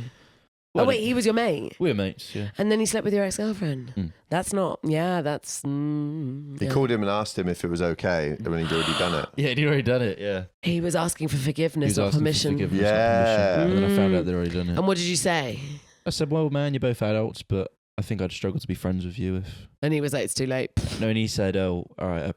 Speaker 2: Well,
Speaker 3: Oh, wait, he was your mate?
Speaker 2: we were mates, yeah.
Speaker 3: And then he slept with your ex-girlfriend?
Speaker 2: Mm.
Speaker 3: That's not... Yeah, that's...
Speaker 1: He
Speaker 3: yeah.
Speaker 1: called him and asked him if it was okay when he'd already done it.
Speaker 2: Yeah, he'd already done it, yeah.
Speaker 3: He was asking for
Speaker 2: He
Speaker 3: forgiveness
Speaker 2: was
Speaker 3: or
Speaker 2: asking for
Speaker 3: permission.
Speaker 2: forgiveness or
Speaker 1: Yeah.
Speaker 2: permission, and then I found out they'd already done it.
Speaker 3: And what did you say?
Speaker 2: I said, well, man, you're both adults, but I think I'd struggle to be friends with you if...
Speaker 3: And he was like, it's too late.
Speaker 2: No, and he said, oh, all right,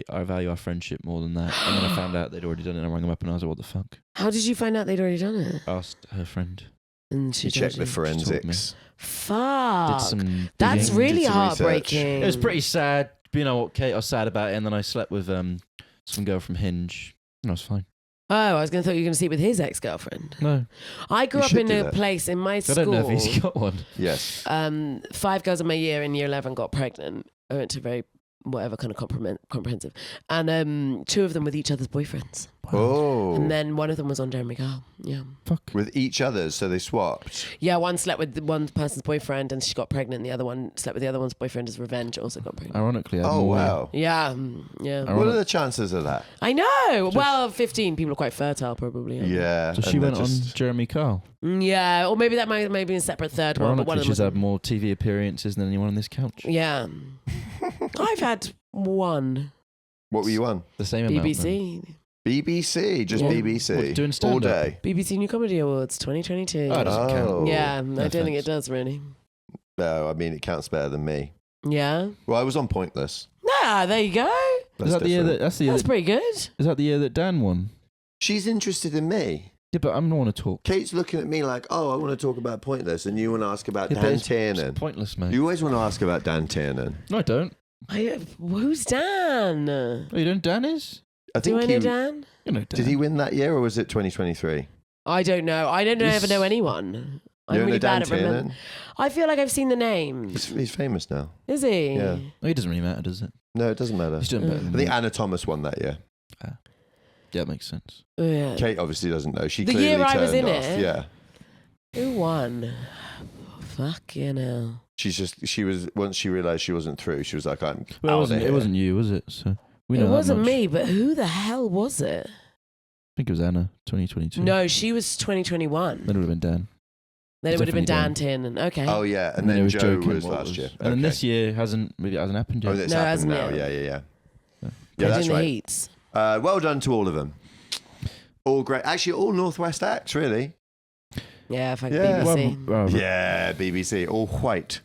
Speaker 2: I value our friendship more than that. And then I found out they'd already done it, and I rang him up and I was like, what the fuck?
Speaker 3: How did you find out they'd already done it?
Speaker 2: Asked her friend.
Speaker 3: And she
Speaker 1: He
Speaker 3: told
Speaker 1: checked the
Speaker 3: you.
Speaker 1: forensics.
Speaker 3: Fuck.
Speaker 2: Did some
Speaker 3: That's
Speaker 2: digging.
Speaker 3: really
Speaker 1: did some research.
Speaker 3: heartbreaking.
Speaker 2: It was pretty sad. You know what, Kate, I was sad about it, and then I slept with some girl from Hinge, and I was fine.
Speaker 3: Oh, I was going to thought you were going to sleep with his ex-girlfriend.
Speaker 2: No,
Speaker 3: I grew
Speaker 1: You
Speaker 3: up
Speaker 1: should
Speaker 3: in
Speaker 1: do
Speaker 3: a
Speaker 1: that.
Speaker 3: place in my
Speaker 2: I
Speaker 3: school.
Speaker 2: don't know if he's got one.
Speaker 1: Yes.
Speaker 3: 5 girls in my year in year 11 got pregnant. I went to very whatever kind of comprehensive, and 2 of them with each other's boyfriends,
Speaker 1: Oh.
Speaker 3: and then one of them was on Jeremy Kyle. Yeah,
Speaker 2: Fuck.
Speaker 1: With each other, so they swapped.
Speaker 3: yeah. One slept with one person's boyfriend and she got pregnant. The other one slept with the other one's boyfriend as revenge, also got pregnant.
Speaker 2: Ironically, I had
Speaker 1: Oh,
Speaker 2: more.
Speaker 1: wow.
Speaker 3: Yeah, yeah.
Speaker 2: I
Speaker 1: What are the chances of that?
Speaker 3: I know. Well, 15 people are quite fertile, probably.
Speaker 1: Yeah.
Speaker 2: So she
Speaker 1: and they're
Speaker 2: went on
Speaker 1: just-
Speaker 2: Jeremy Kyle.
Speaker 3: Yeah, or maybe that might be a separate third one. But one
Speaker 2: Ironically,
Speaker 3: of them
Speaker 2: she's
Speaker 3: was
Speaker 2: had more TV appearances than anyone on this couch.
Speaker 3: Yeah, I've had one.
Speaker 1: What were you on?
Speaker 2: The same amount. then.
Speaker 3: BBC.
Speaker 1: BBC, just
Speaker 3: Yeah.
Speaker 1: BBC.
Speaker 2: What, doing
Speaker 1: all
Speaker 2: stand-up?
Speaker 1: day.
Speaker 3: BBC New Comedy Awards 2022.
Speaker 2: Oh, it doesn't count.
Speaker 1: Oh.
Speaker 3: Yeah, I
Speaker 2: No
Speaker 3: don't think
Speaker 2: thanks.
Speaker 3: it does really.
Speaker 1: No, I mean it counts better than me.
Speaker 3: Yeah.
Speaker 1: Well, I was on Pointless.
Speaker 3: Ah, there you go.
Speaker 1: That's
Speaker 2: Is that the year
Speaker 1: different.
Speaker 2: that? That's the year.
Speaker 3: That's
Speaker 2: That,
Speaker 3: pretty good.
Speaker 2: is that the year that Dan won?
Speaker 1: She's interested in me.
Speaker 2: Yeah, but I don't want to talk.
Speaker 1: Kate's looking at me like, oh, I want to talk about Pointless, and you want to ask about
Speaker 2: Yeah, but
Speaker 1: Dan
Speaker 2: it's
Speaker 1: Tiernan.
Speaker 2: pointless, mate.
Speaker 1: You always want to ask about Dan Tiernan.
Speaker 2: No, I don't.
Speaker 3: Who's Dan?
Speaker 2: Oh, you don't. Dan is.
Speaker 1: I
Speaker 3: Do
Speaker 1: think
Speaker 3: I know Dan?
Speaker 2: You know Dan.
Speaker 1: Did he win that year, or was it 2023?
Speaker 3: I don't know. I don't ever know anyone.
Speaker 1: You
Speaker 3: I'm
Speaker 1: don't
Speaker 3: really
Speaker 1: know Dan
Speaker 3: bad at remembering.
Speaker 1: Tiernan?
Speaker 3: I feel like I've seen the name.
Speaker 1: He's famous now.
Speaker 3: Is he?
Speaker 1: Yeah.
Speaker 2: Oh, it doesn't really matter, does it?
Speaker 1: No, it doesn't matter.
Speaker 2: He's doing better
Speaker 3: Mm.
Speaker 2: than
Speaker 1: I think
Speaker 2: me.
Speaker 1: Anna Thomas won that year.
Speaker 2: Yeah, it makes sense.
Speaker 3: Oh, yeah.
Speaker 1: Kate obviously doesn't know. She
Speaker 3: The
Speaker 1: clearly
Speaker 3: year I was
Speaker 1: turned
Speaker 3: in
Speaker 1: off.
Speaker 3: it?
Speaker 1: Yeah.
Speaker 3: Who won? Fucking hell.
Speaker 1: She was once she realised she wasn't through, she was like, I'm
Speaker 2: Well,
Speaker 1: out
Speaker 2: it
Speaker 1: of here.
Speaker 2: wasn't you, was it? So we know
Speaker 3: It
Speaker 2: that
Speaker 3: wasn't
Speaker 2: much.
Speaker 3: me, but who the hell was it?
Speaker 2: I think it was Anna, 2022.
Speaker 3: No, she was 2021.
Speaker 2: Then it would have been Dan.
Speaker 3: Then it would have been Dan
Speaker 2: Definitely
Speaker 3: Tiernan. Okay.
Speaker 1: Oh yeah, and
Speaker 2: then it
Speaker 1: then
Speaker 2: was
Speaker 1: Joe
Speaker 2: Kent
Speaker 1: was
Speaker 2: Watt
Speaker 1: last year.
Speaker 2: And then
Speaker 1: Okay.
Speaker 2: this year hasn't happened
Speaker 1: Oh,
Speaker 2: yet.
Speaker 1: that's
Speaker 3: No, it
Speaker 1: happened
Speaker 3: hasn't
Speaker 1: now.
Speaker 3: yet.
Speaker 1: Yeah.
Speaker 2: Yeah.
Speaker 1: Yeah,
Speaker 3: Bridging
Speaker 1: that's
Speaker 3: the
Speaker 1: right.
Speaker 3: Heats.
Speaker 1: Well done to all of them. All great. Actually, all Northwest acts, really.
Speaker 3: Yeah, fucking
Speaker 1: Yeah.
Speaker 3: BBC.
Speaker 2: Well,
Speaker 1: Yeah, BBC. All white.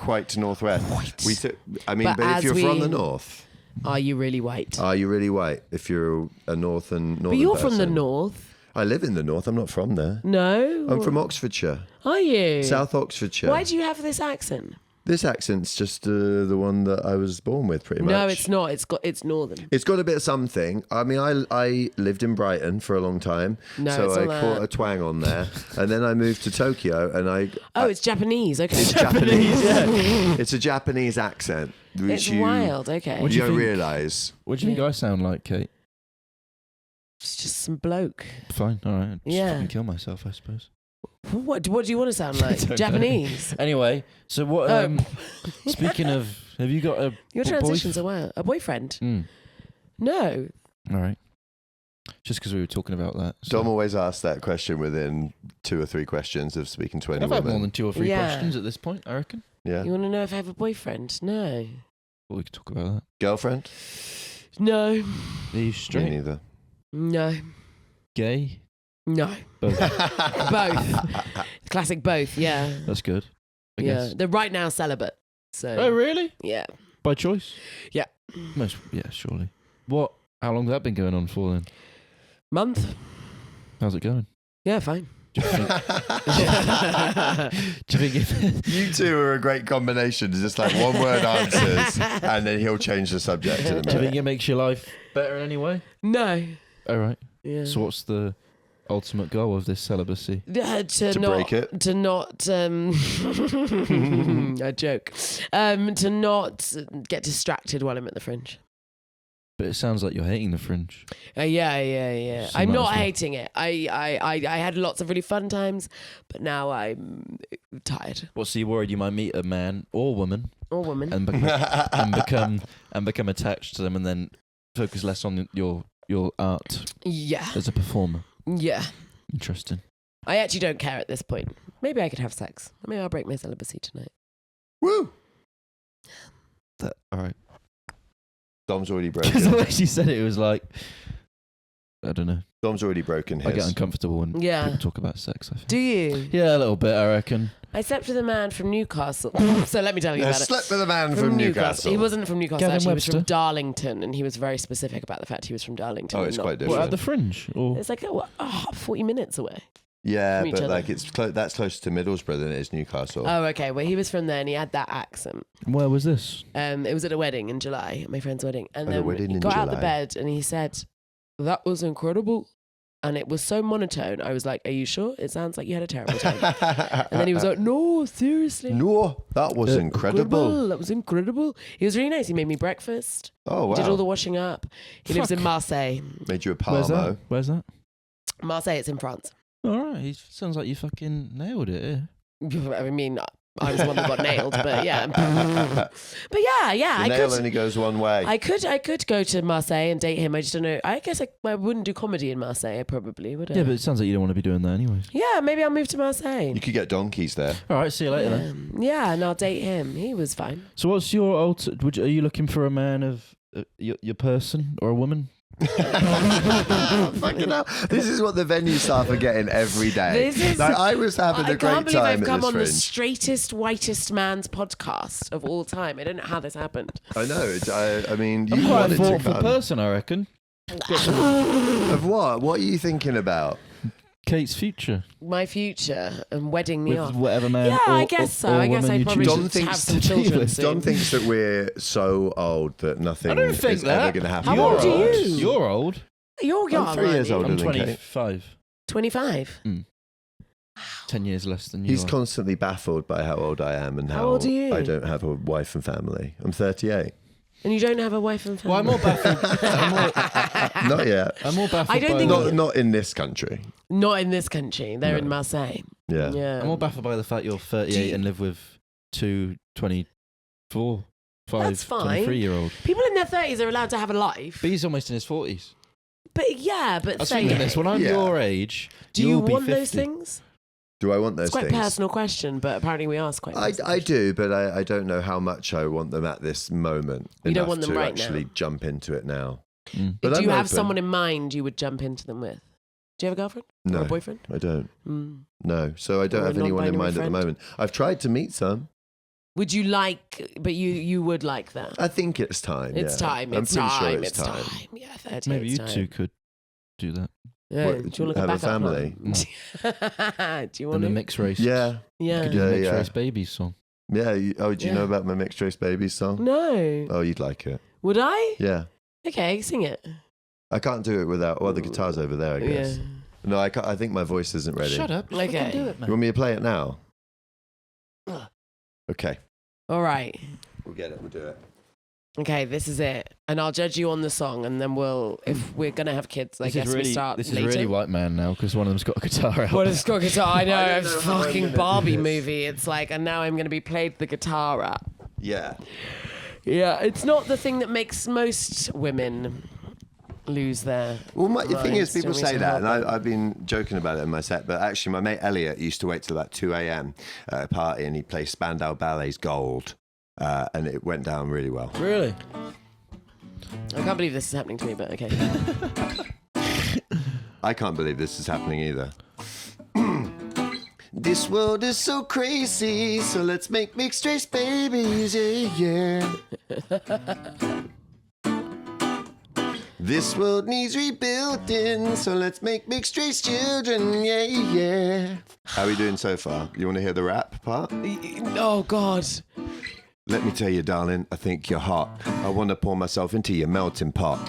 Speaker 1: White Northwest.
Speaker 3: White.
Speaker 1: I mean,
Speaker 3: But
Speaker 1: but if
Speaker 3: as
Speaker 1: you're from
Speaker 3: we-
Speaker 1: the North,
Speaker 3: Are you really white?
Speaker 1: are you really white? If you're a Northern
Speaker 3: But you're from the
Speaker 1: person.
Speaker 3: North.
Speaker 1: I live in the North. I'm not from there.
Speaker 3: No?
Speaker 1: I'm from Oxfordshire.
Speaker 3: Are you?
Speaker 1: South Oxfordshire.
Speaker 3: Why do you have this accent?
Speaker 1: This accent's just the one that I was born with, pretty much.
Speaker 3: No, it's not. It's northern.
Speaker 1: It's got a bit of something. I mean, I lived in Brighton for a long time,
Speaker 3: No,
Speaker 1: so
Speaker 3: it's
Speaker 1: I
Speaker 3: not
Speaker 1: caught
Speaker 3: that.
Speaker 1: a twang on there, and then I moved to Tokyo, and
Speaker 3: Oh, it's Japanese. Okay.
Speaker 1: it's Japanese. It's a Japanese accent, which
Speaker 3: It's
Speaker 1: you
Speaker 3: wild. Okay.
Speaker 2: What do
Speaker 1: you
Speaker 2: you
Speaker 1: don't
Speaker 2: think?
Speaker 1: realise.
Speaker 2: what do you think
Speaker 3: Yeah.
Speaker 2: I sound like, Kate?
Speaker 3: It's just some bloke.
Speaker 2: Fine, all right. Just
Speaker 3: Yeah.
Speaker 2: fucking kill myself, I suppose.
Speaker 3: What do you want to sound
Speaker 2: I
Speaker 3: like?
Speaker 2: don't know.
Speaker 3: Japanese.
Speaker 2: Anyway, so what?
Speaker 3: Oh.
Speaker 2: Speaking of, have you got a
Speaker 3: Your
Speaker 2: boy-
Speaker 3: transitions are wild. A boyfriend?
Speaker 2: Mm,
Speaker 3: No.
Speaker 2: all right. Just because we were talking about that.
Speaker 1: Dom always asks that question within 2 or 3 questions of speaking to any
Speaker 2: I've had
Speaker 1: woman.
Speaker 2: more than 2 or 3
Speaker 3: Yeah.
Speaker 2: questions at this point, I reckon.
Speaker 1: Yeah.
Speaker 3: You want to know if I have a boyfriend? No.
Speaker 2: Well, we could talk about that.
Speaker 1: Girlfriend?
Speaker 3: No.
Speaker 2: Are you
Speaker 1: Me
Speaker 2: straight?
Speaker 1: neither.
Speaker 3: No.
Speaker 2: Gay?
Speaker 3: No.
Speaker 2: Both.
Speaker 3: Both. Classic both, yeah.
Speaker 2: That's good. I
Speaker 3: Yeah.
Speaker 2: guess.
Speaker 3: They're right now celibate. So
Speaker 2: Oh, really?
Speaker 3: yeah.
Speaker 2: By choice?
Speaker 3: Yeah.
Speaker 2: Yeah, surely. What? How long has that been going on for then?
Speaker 3: Month?
Speaker 2: How's it going?
Speaker 3: Yeah, fine.
Speaker 2: Do you think? Do you think if
Speaker 1: You two are a great combination. Just like one word answers, and then he'll change the subject in a
Speaker 2: Do you think
Speaker 1: minute.
Speaker 2: it makes your life better in any way?
Speaker 3: No.
Speaker 2: All right.
Speaker 3: Yeah.
Speaker 2: So what's the ultimate goal of this celibacy?
Speaker 3: To
Speaker 1: To
Speaker 3: not,
Speaker 1: break it?
Speaker 3: To not, a joke. To not get distracted while I'm at the Fringe.
Speaker 2: But it sounds like you're hating the Fringe.
Speaker 3: Yeah.
Speaker 2: So
Speaker 3: I'm
Speaker 2: might
Speaker 3: not
Speaker 2: as well.
Speaker 3: hating it. I had lots of really fun times, but now I'm tired.
Speaker 2: What? So you're worried you might meet a man or woman
Speaker 3: Or woman.
Speaker 2: and become attached to them, and then focus less on your art
Speaker 3: Yeah.
Speaker 2: as a performer.
Speaker 3: Yeah.
Speaker 2: Interesting.
Speaker 3: I actually don't care at this point. Maybe I could have sex. Maybe I'll break my celibacy tonight.
Speaker 1: Woo!
Speaker 2: All right.
Speaker 1: Dom's already
Speaker 2: Because the
Speaker 1: broken.
Speaker 2: way she said it was like, I don't know.
Speaker 1: Dom's already broken
Speaker 2: I get
Speaker 1: his.
Speaker 2: uncomfortable when
Speaker 3: Yeah.
Speaker 2: people talk about sex. I think.
Speaker 3: Do you?
Speaker 2: Yeah, a little bit, I reckon.
Speaker 3: I slept with a man from Newcastle. So let me tell you
Speaker 1: Yeah,
Speaker 3: about it.
Speaker 1: slept with a man from Newcastle.
Speaker 3: He wasn't from Newcastle,
Speaker 2: Gavin
Speaker 3: actually. He was from
Speaker 2: Webster.
Speaker 3: Darlington, and he was very specific about the fact he was from Darlington.
Speaker 1: Oh,
Speaker 3: and
Speaker 1: it's
Speaker 3: not-
Speaker 1: quite different.
Speaker 2: What, at the Fringe? Or
Speaker 3: It's like 40 minutes away.
Speaker 1: Yeah,
Speaker 3: from each
Speaker 1: but
Speaker 3: other.
Speaker 1: like that's closer to Middlesbrough than it is Newcastle.
Speaker 3: Oh, okay. Well, he was from there, and he had that accent.
Speaker 2: where was this?
Speaker 3: It was at a wedding in July, my friend's wedding. And
Speaker 1: At a
Speaker 3: then
Speaker 1: wedding
Speaker 3: he
Speaker 1: in
Speaker 3: got out the
Speaker 1: July.
Speaker 3: bed, and he said, "That was incredible." And it was so monotone. I was like, "Are you sure? It sounds like you had a terrible time." And then he was like, "No, seriously.
Speaker 1: No, that was incredible.
Speaker 3: That was incredible." He was really nice. He made me breakfast.
Speaker 1: Oh, wow.
Speaker 3: Did all the washing up. He lives in
Speaker 2: Fuck.
Speaker 3: Marseille.
Speaker 1: Made you a
Speaker 2: Where's
Speaker 1: Parmo.
Speaker 2: that? Where's that?
Speaker 3: Marseille, it's in France.
Speaker 2: All right. Sounds like you fucking nailed it. Yeah.
Speaker 3: I mean, I was the one that got nailed, but yeah. But yeah,
Speaker 1: The
Speaker 3: I
Speaker 1: nail
Speaker 3: could.
Speaker 1: only goes one way.
Speaker 3: I could go to Marseille and date him. I just don't know. I guess I wouldn't do comedy in Marseille. I probably would.
Speaker 2: Yeah, but it sounds like you don't want to be doing that anyways.
Speaker 3: Yeah, maybe I'll move to Marseille.
Speaker 1: You could get donkeys there.
Speaker 2: All right. See you later then.
Speaker 3: Yeah, and I'll date him. He was fine.
Speaker 2: So what's your are you looking for a man of your person or a woman?
Speaker 1: Fucking hell. This is what the venue staff are getting every day.
Speaker 3: This is-
Speaker 1: Like, I was having
Speaker 3: I
Speaker 1: a great
Speaker 3: can't believe
Speaker 1: time
Speaker 3: I've
Speaker 1: at
Speaker 3: come
Speaker 1: this
Speaker 3: on the
Speaker 1: Fringe.
Speaker 3: straightest, whitest man's podcast of all time. I don't know how this happened.
Speaker 1: I know. I mean,
Speaker 2: I'm
Speaker 1: you
Speaker 2: quite a
Speaker 1: wanted to
Speaker 2: thoughtful
Speaker 1: come.
Speaker 2: person, I reckon.
Speaker 1: Of what? What are you thinking about?
Speaker 2: Kate's future
Speaker 3: My future and wedding me
Speaker 2: with
Speaker 3: off.
Speaker 2: whatever man.
Speaker 3: Yeah,
Speaker 2: or,
Speaker 3: I guess so.
Speaker 2: or
Speaker 3: I guess
Speaker 2: woman
Speaker 3: I
Speaker 2: you
Speaker 3: probably
Speaker 2: choose.
Speaker 1: Dom
Speaker 3: should
Speaker 1: thinks
Speaker 3: have some
Speaker 2: to deal
Speaker 3: children
Speaker 2: with.
Speaker 3: soon.
Speaker 1: Dom thinks that we're so old that nothing
Speaker 2: I don't think
Speaker 1: is
Speaker 2: that.
Speaker 1: ever going to happen.
Speaker 3: How old are you?
Speaker 2: You're old.
Speaker 3: You're young.
Speaker 1: I'm 3 years
Speaker 3: aren't you?
Speaker 1: older
Speaker 2: I'm
Speaker 1: than Kate.
Speaker 2: 25.
Speaker 3: 25.
Speaker 2: 10 years less than you.
Speaker 1: He's
Speaker 2: are.
Speaker 1: constantly baffled by how old I am and
Speaker 3: How
Speaker 1: how
Speaker 3: old are you?
Speaker 1: I don't have a wife and family. I'm 38.
Speaker 3: And you don't have a wife and family.
Speaker 2: Well, I'm more baffled.
Speaker 1: Not yet.
Speaker 2: I'm more baffled.
Speaker 3: I don't
Speaker 2: by
Speaker 3: think-
Speaker 1: Not in this country.
Speaker 3: Not in this country. They're
Speaker 1: No.
Speaker 3: in Marseille.
Speaker 1: Yeah.
Speaker 3: Yeah.
Speaker 2: I'm more baffled by the fact you're 38
Speaker 3: Do you-
Speaker 2: and live with two 24, 5,
Speaker 3: That's fine.
Speaker 2: 23-year-old.
Speaker 3: People in their 30s are allowed to have a life.
Speaker 2: But he's almost in his 40s.
Speaker 3: But yeah, but
Speaker 2: I was
Speaker 3: say
Speaker 2: thinking this. When I'm
Speaker 1: Yeah.
Speaker 2: your age,
Speaker 3: do you
Speaker 2: you'll be
Speaker 3: want
Speaker 2: 50.
Speaker 3: those things?
Speaker 1: Do I want those
Speaker 3: It's quite
Speaker 1: things?
Speaker 3: a personal question, but apparently we ask quite personal
Speaker 1: I do, but I don't know how much I want them at this moment.
Speaker 3: You don't
Speaker 1: enough
Speaker 3: want them
Speaker 1: to
Speaker 3: right
Speaker 1: actually
Speaker 3: now.
Speaker 1: jump into it now.
Speaker 2: Mm.
Speaker 1: But
Speaker 3: Do
Speaker 1: I'm
Speaker 3: you have
Speaker 1: open.
Speaker 3: someone in mind you would jump into them with? Do you have a girlfriend? Or
Speaker 1: No,
Speaker 3: a boyfriend?
Speaker 1: I don't.
Speaker 3: Mm.
Speaker 1: No, so I don't
Speaker 3: Or a
Speaker 1: have anyone in
Speaker 3: non-binary
Speaker 1: mind at the
Speaker 3: friend?
Speaker 1: moment. I've tried to meet some.
Speaker 3: Would you like, but you would like that?
Speaker 1: I think it's time.
Speaker 3: It's
Speaker 1: yeah.
Speaker 3: time.
Speaker 1: I'm
Speaker 3: It's
Speaker 1: pretty
Speaker 3: time.
Speaker 1: sure
Speaker 3: It's time. Yeah, 30.
Speaker 2: Maybe you
Speaker 3: it's
Speaker 2: two
Speaker 3: time.
Speaker 2: could do that.
Speaker 3: Yeah.
Speaker 1: What,
Speaker 3: Do you want to look
Speaker 1: have a
Speaker 3: at backup
Speaker 1: family?
Speaker 3: plan? Do you want
Speaker 2: And the
Speaker 3: to?
Speaker 2: mixed race.
Speaker 1: Yeah,
Speaker 3: Yeah.
Speaker 2: Could do
Speaker 1: Yeah,
Speaker 2: the mixed
Speaker 1: yeah.
Speaker 2: race babies song.
Speaker 1: yeah. Do you
Speaker 3: Yeah.
Speaker 1: know about my Mixed Race Babies song?
Speaker 3: No.
Speaker 1: Oh, you'd like it.
Speaker 3: Would I?
Speaker 1: Yeah.
Speaker 3: Okay, sing it.
Speaker 1: I can't do it without. Well, the guitar's over there, I guess.
Speaker 3: Yeah.
Speaker 1: No, I can't. I think my voice isn't ready.
Speaker 2: Shut up.
Speaker 3: Okay.
Speaker 2: Fucking do it,
Speaker 1: You
Speaker 2: man.
Speaker 1: want me to play it now? Okay,
Speaker 3: All right.
Speaker 1: we'll get it. We'll do it.
Speaker 3: Okay, this is it. And I'll judge you on the song, and then if we're going to have kids, I
Speaker 2: This
Speaker 3: guess
Speaker 2: is really,
Speaker 3: we start
Speaker 2: this
Speaker 3: later.
Speaker 2: is really white man now because one of them's got a guitar out.
Speaker 3: What is got guitar? I know,
Speaker 1: I don't
Speaker 3: it's
Speaker 1: know how I'm
Speaker 3: fucking
Speaker 1: gonna do
Speaker 3: Barbie
Speaker 1: this.
Speaker 3: movie. It's like, and now I'm going to be played the guitar at.
Speaker 1: Yeah.
Speaker 3: Yeah, it's not the thing that makes most women lose their.
Speaker 1: Well, the thing is,
Speaker 3: minds
Speaker 1: people
Speaker 3: doing
Speaker 1: say that, and
Speaker 3: something
Speaker 1: I've been joking about it in my set, but actually, my mate Elliot used to wait till about 2 a.m. at a party, and he played Spandau Ballet's Gold, and it went down really well.
Speaker 2: Really?
Speaker 3: I can't believe this is happening to me, but okay.
Speaker 1: I can't believe this is happening either. This world is so crazy, so let's make mixed race babies, yeah. This world needs rebuilding, so let's make mixed race children, yeah. How are we doing so far? You want to hear the rap part?
Speaker 3: Oh, God.
Speaker 1: Let me tell you, darling, I think you're hot. I want to pour myself into your melting pot.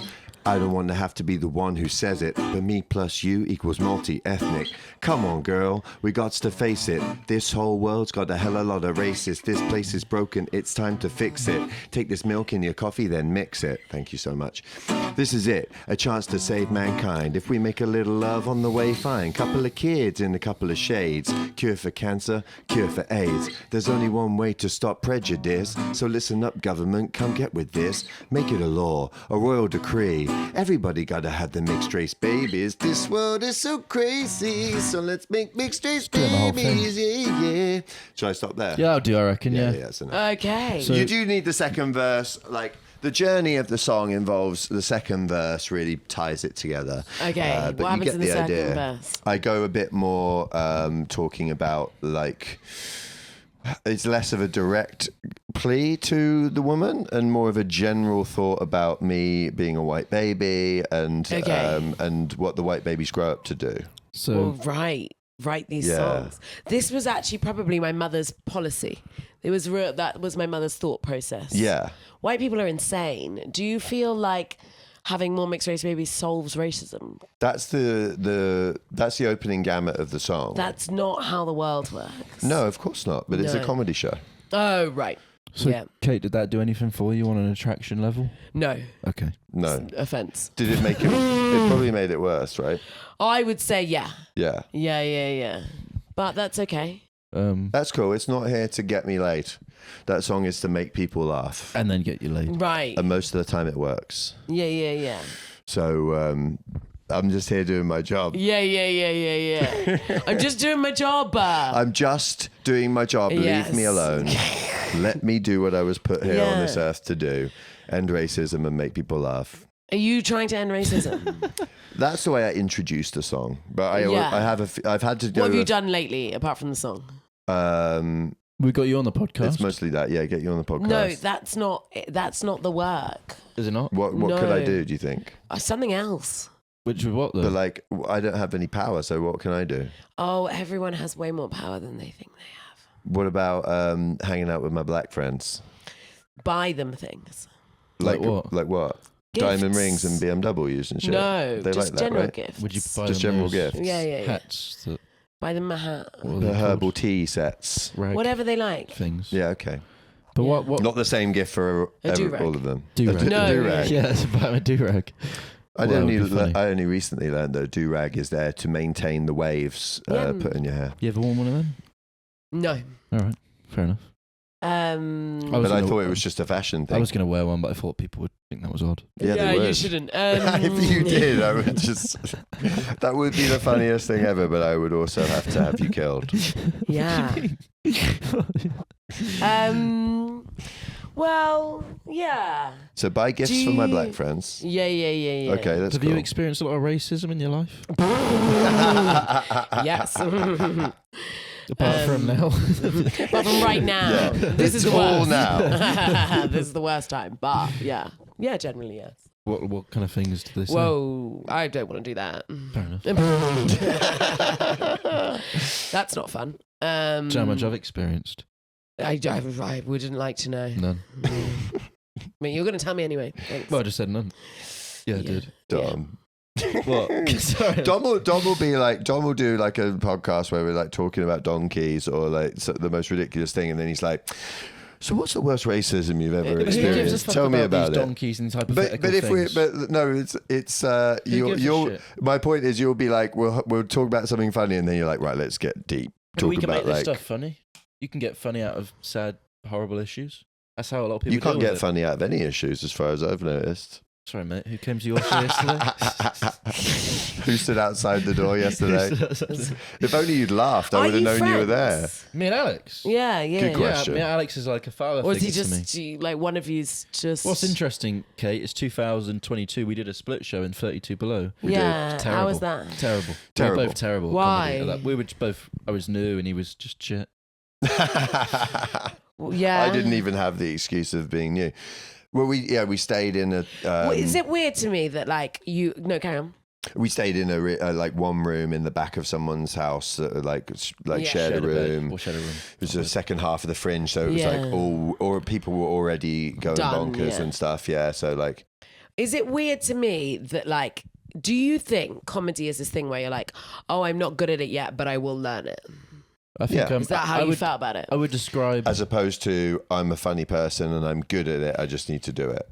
Speaker 1: I don't want to have to be the one who says it, but me plus you equals multi-ethnic. Come on, girl, we gots to face it. This whole world's got a hell of a lot of racists. This place is broken, it's time to fix it. Take this milk in your coffee, then mix it. Thank you so much. This is it, a chance to save mankind. If we make a little love on the way, fine. Couple of kids in a couple of shades. Cure for cancer, cure for AIDS. There's only one way to stop prejudice. So listen up, government, come get with this. Make it a law, a royal decree. Everybody gotta have the mixed race babies. This world is so crazy, so let's make mixed race babies, yeah. Should I stop there?
Speaker 2: Yeah, I'll do, I reckon, yeah.
Speaker 1: Yeah, that's enough.
Speaker 3: Okay.
Speaker 2: So-
Speaker 1: You do need the second verse, like... The journey of the song involves the second verse really ties it together.
Speaker 3: Okay,
Speaker 1: but
Speaker 3: what
Speaker 1: you
Speaker 3: happens
Speaker 1: get
Speaker 3: in the
Speaker 1: the
Speaker 3: second
Speaker 1: idea.
Speaker 3: verse?
Speaker 1: I go a bit more talking about like it's less of a direct plea to the woman and more of a general thought about me being a white baby and what the white babies grow up to do.
Speaker 2: So
Speaker 3: Write these
Speaker 1: Yeah.
Speaker 3: songs. This was actually probably my mother's policy. It was that was my mother's thought process.
Speaker 1: Yeah.
Speaker 3: White people are insane. Do you feel like having more mixed race babies solves racism?
Speaker 1: That's the opening gamut of the song.
Speaker 3: That's not how the world works.
Speaker 1: No, of course not. But it's a
Speaker 3: No.
Speaker 1: comedy show.
Speaker 3: Oh, right.
Speaker 2: So,
Speaker 3: Yeah.
Speaker 2: Kate, did that do anything for you on an attraction level?
Speaker 3: No.
Speaker 2: Okay.
Speaker 1: No.
Speaker 3: Offense.
Speaker 1: Did it make it? It probably made it worse, right?
Speaker 3: I would say yeah.
Speaker 1: Yeah.
Speaker 3: Yeah. But that's okay.
Speaker 1: That's cool. It's not here to get me laid. That song is to make people laugh.
Speaker 2: And then get you laid.
Speaker 3: Right.
Speaker 1: And most of the time it works.
Speaker 3: Yeah.
Speaker 1: So I'm just here doing my job.
Speaker 3: Yeah. I'm just doing my job.
Speaker 1: I'm just doing my job.
Speaker 3: Yes.
Speaker 1: Leave me alone. Let me do what I was put here on this
Speaker 3: Yeah.
Speaker 1: earth to do. End racism and make people laugh.
Speaker 3: Are you trying to end racism?
Speaker 1: That's the way I introduced the song. But
Speaker 3: Yeah.
Speaker 1: I've had to go.
Speaker 3: What have you done lately apart from the song?
Speaker 2: We got you on the podcast.
Speaker 1: It's mostly that. Yeah, get you on the podcast.
Speaker 3: No, that's not the work.
Speaker 2: Is it not?
Speaker 1: What could I
Speaker 3: No.
Speaker 1: do? Do you think?
Speaker 3: Something else.
Speaker 2: Which was what, though?
Speaker 1: But like, I don't have any power. So what can I do?
Speaker 3: Oh, everyone has way more power than they think they have.
Speaker 1: What about hanging out with my black friends?
Speaker 3: Buy them things.
Speaker 2: Like what?
Speaker 1: Like what?
Speaker 3: Gifts.
Speaker 1: Diamond rings and BMWs and shit.
Speaker 3: No,
Speaker 1: They
Speaker 3: just
Speaker 1: like that,
Speaker 3: general
Speaker 1: right?
Speaker 3: gifts.
Speaker 2: Would you buy
Speaker 1: Just
Speaker 2: them
Speaker 1: general
Speaker 2: those
Speaker 1: gifts.
Speaker 3: Yeah.
Speaker 2: hats that
Speaker 3: Buy them a hat.
Speaker 2: what are
Speaker 1: The
Speaker 2: they
Speaker 1: herbal
Speaker 2: called?
Speaker 1: tea sets.
Speaker 2: Rag
Speaker 3: Whatever they like.
Speaker 2: things.
Speaker 1: Yeah, okay.
Speaker 2: But
Speaker 3: Yeah.
Speaker 2: what?
Speaker 1: Not the same gift for
Speaker 3: A do-rag.
Speaker 1: all of them.
Speaker 2: Do-rag.
Speaker 3: No.
Speaker 1: do-rag.
Speaker 2: Yeah, it's about a do-rag.
Speaker 1: I
Speaker 2: Well, that would be funny.
Speaker 1: only recently learned that a do-rag is there to maintain the waves
Speaker 3: Yeah.
Speaker 1: put in your hair.
Speaker 2: You ever worn one of them?
Speaker 3: No.
Speaker 2: All right, fair enough.
Speaker 3: I
Speaker 1: But I thought it was just a fashion thing.
Speaker 2: I was going to wear one, but I thought people would think that was odd.
Speaker 1: Yeah, they
Speaker 3: you
Speaker 1: would.
Speaker 3: shouldn't.
Speaker 1: If you did, I would just... That would be the funniest thing ever, but I would also have to have you killed.
Speaker 3: Yeah. Well, yeah.
Speaker 1: So buy gifts
Speaker 3: Do
Speaker 1: for my
Speaker 3: you-
Speaker 1: black friends.
Speaker 3: Yeah.
Speaker 1: Okay, that's
Speaker 2: Have
Speaker 1: cool.
Speaker 2: you experienced a lot of racism in your life?
Speaker 3: Yes.
Speaker 2: Apart from now.
Speaker 3: But from right now,
Speaker 1: Yeah.
Speaker 3: this is
Speaker 1: It's
Speaker 3: the
Speaker 1: all
Speaker 3: worst.
Speaker 1: now.
Speaker 3: This is the worst time. But yeah, generally yes.
Speaker 2: what kind of things do they say?
Speaker 3: Whoa, I don't want to do that.
Speaker 2: Fair enough.
Speaker 3: That's not fun.
Speaker 2: Do you know how much I've experienced?
Speaker 3: I wouldn't like to know.
Speaker 2: None.
Speaker 3: I mean, you're going to tell me anyway. Thanks.
Speaker 2: Well, I just said none. Yeah, I did.
Speaker 1: Dom.
Speaker 2: What? Sorry.
Speaker 1: Dom will be like, Dom will do like a podcast where we're like talking about donkeys or like the most ridiculous thing, and then he's like, "So what's the worst racism you've ever
Speaker 2: Who gives a
Speaker 1: experienced?
Speaker 2: fuck
Speaker 1: Tell me
Speaker 2: about
Speaker 1: about
Speaker 2: these
Speaker 1: it."
Speaker 2: donkeys and these hypothetical
Speaker 1: But if we
Speaker 2: things?
Speaker 1: no, it's you'll
Speaker 2: shit?
Speaker 1: my point is you'll be like we'll talk about something funny, and then you're like, right, let's get deep.
Speaker 2: But we
Speaker 1: Talk
Speaker 2: can make
Speaker 1: about
Speaker 2: this
Speaker 1: like
Speaker 2: stuff funny. You can get funny out of sad, horrible issues. That's how a lot of people
Speaker 1: you can't
Speaker 2: deal with
Speaker 1: get
Speaker 2: it.
Speaker 1: funny out of any issues, as far as I've noticed.
Speaker 2: Sorry, mate. Who came to your show yesterday?
Speaker 1: Who stood outside the door yesterday? If only you'd laughed, I would have known you were there.
Speaker 2: Me and Alex.
Speaker 3: Yeah.
Speaker 1: Good question.
Speaker 2: Yeah, me and Alex is like a father
Speaker 3: Or is he
Speaker 2: figure
Speaker 3: just
Speaker 2: to me.
Speaker 3: like one of you's just?
Speaker 2: What's interesting, Kate, is 2022 we did a split show in 32 Below.
Speaker 3: Yeah.
Speaker 2: Terrible.
Speaker 3: How was that?
Speaker 2: Terrible.
Speaker 1: Terrible.
Speaker 2: We were both terrible. at
Speaker 3: Why?
Speaker 2: comedy. Like, we were just both. I was new and he was just shit.
Speaker 3: Yeah.
Speaker 1: I didn't even have the excuse of being new. Well, we stayed in a.
Speaker 3: Well, is it weird to me that like you? No, carry on.
Speaker 1: We stayed in a like one room in the back of someone's house, like
Speaker 3: Yeah.
Speaker 1: shared a room.
Speaker 2: Or shared a room.
Speaker 1: It was the second half of the Fringe, so it was like all, or people were already going
Speaker 3: Done,
Speaker 1: bonkers
Speaker 3: yeah.
Speaker 1: and stuff. Yeah, so like,
Speaker 3: Is it weird to me that like? Do you think comedy is this thing where you're like, oh, I'm not good at it yet, but I will learn it?
Speaker 2: I think
Speaker 1: Yeah.
Speaker 3: Is that how you felt about it?
Speaker 2: I would describe.
Speaker 1: as opposed to I'm a funny person and I'm good at it, I just need to do it.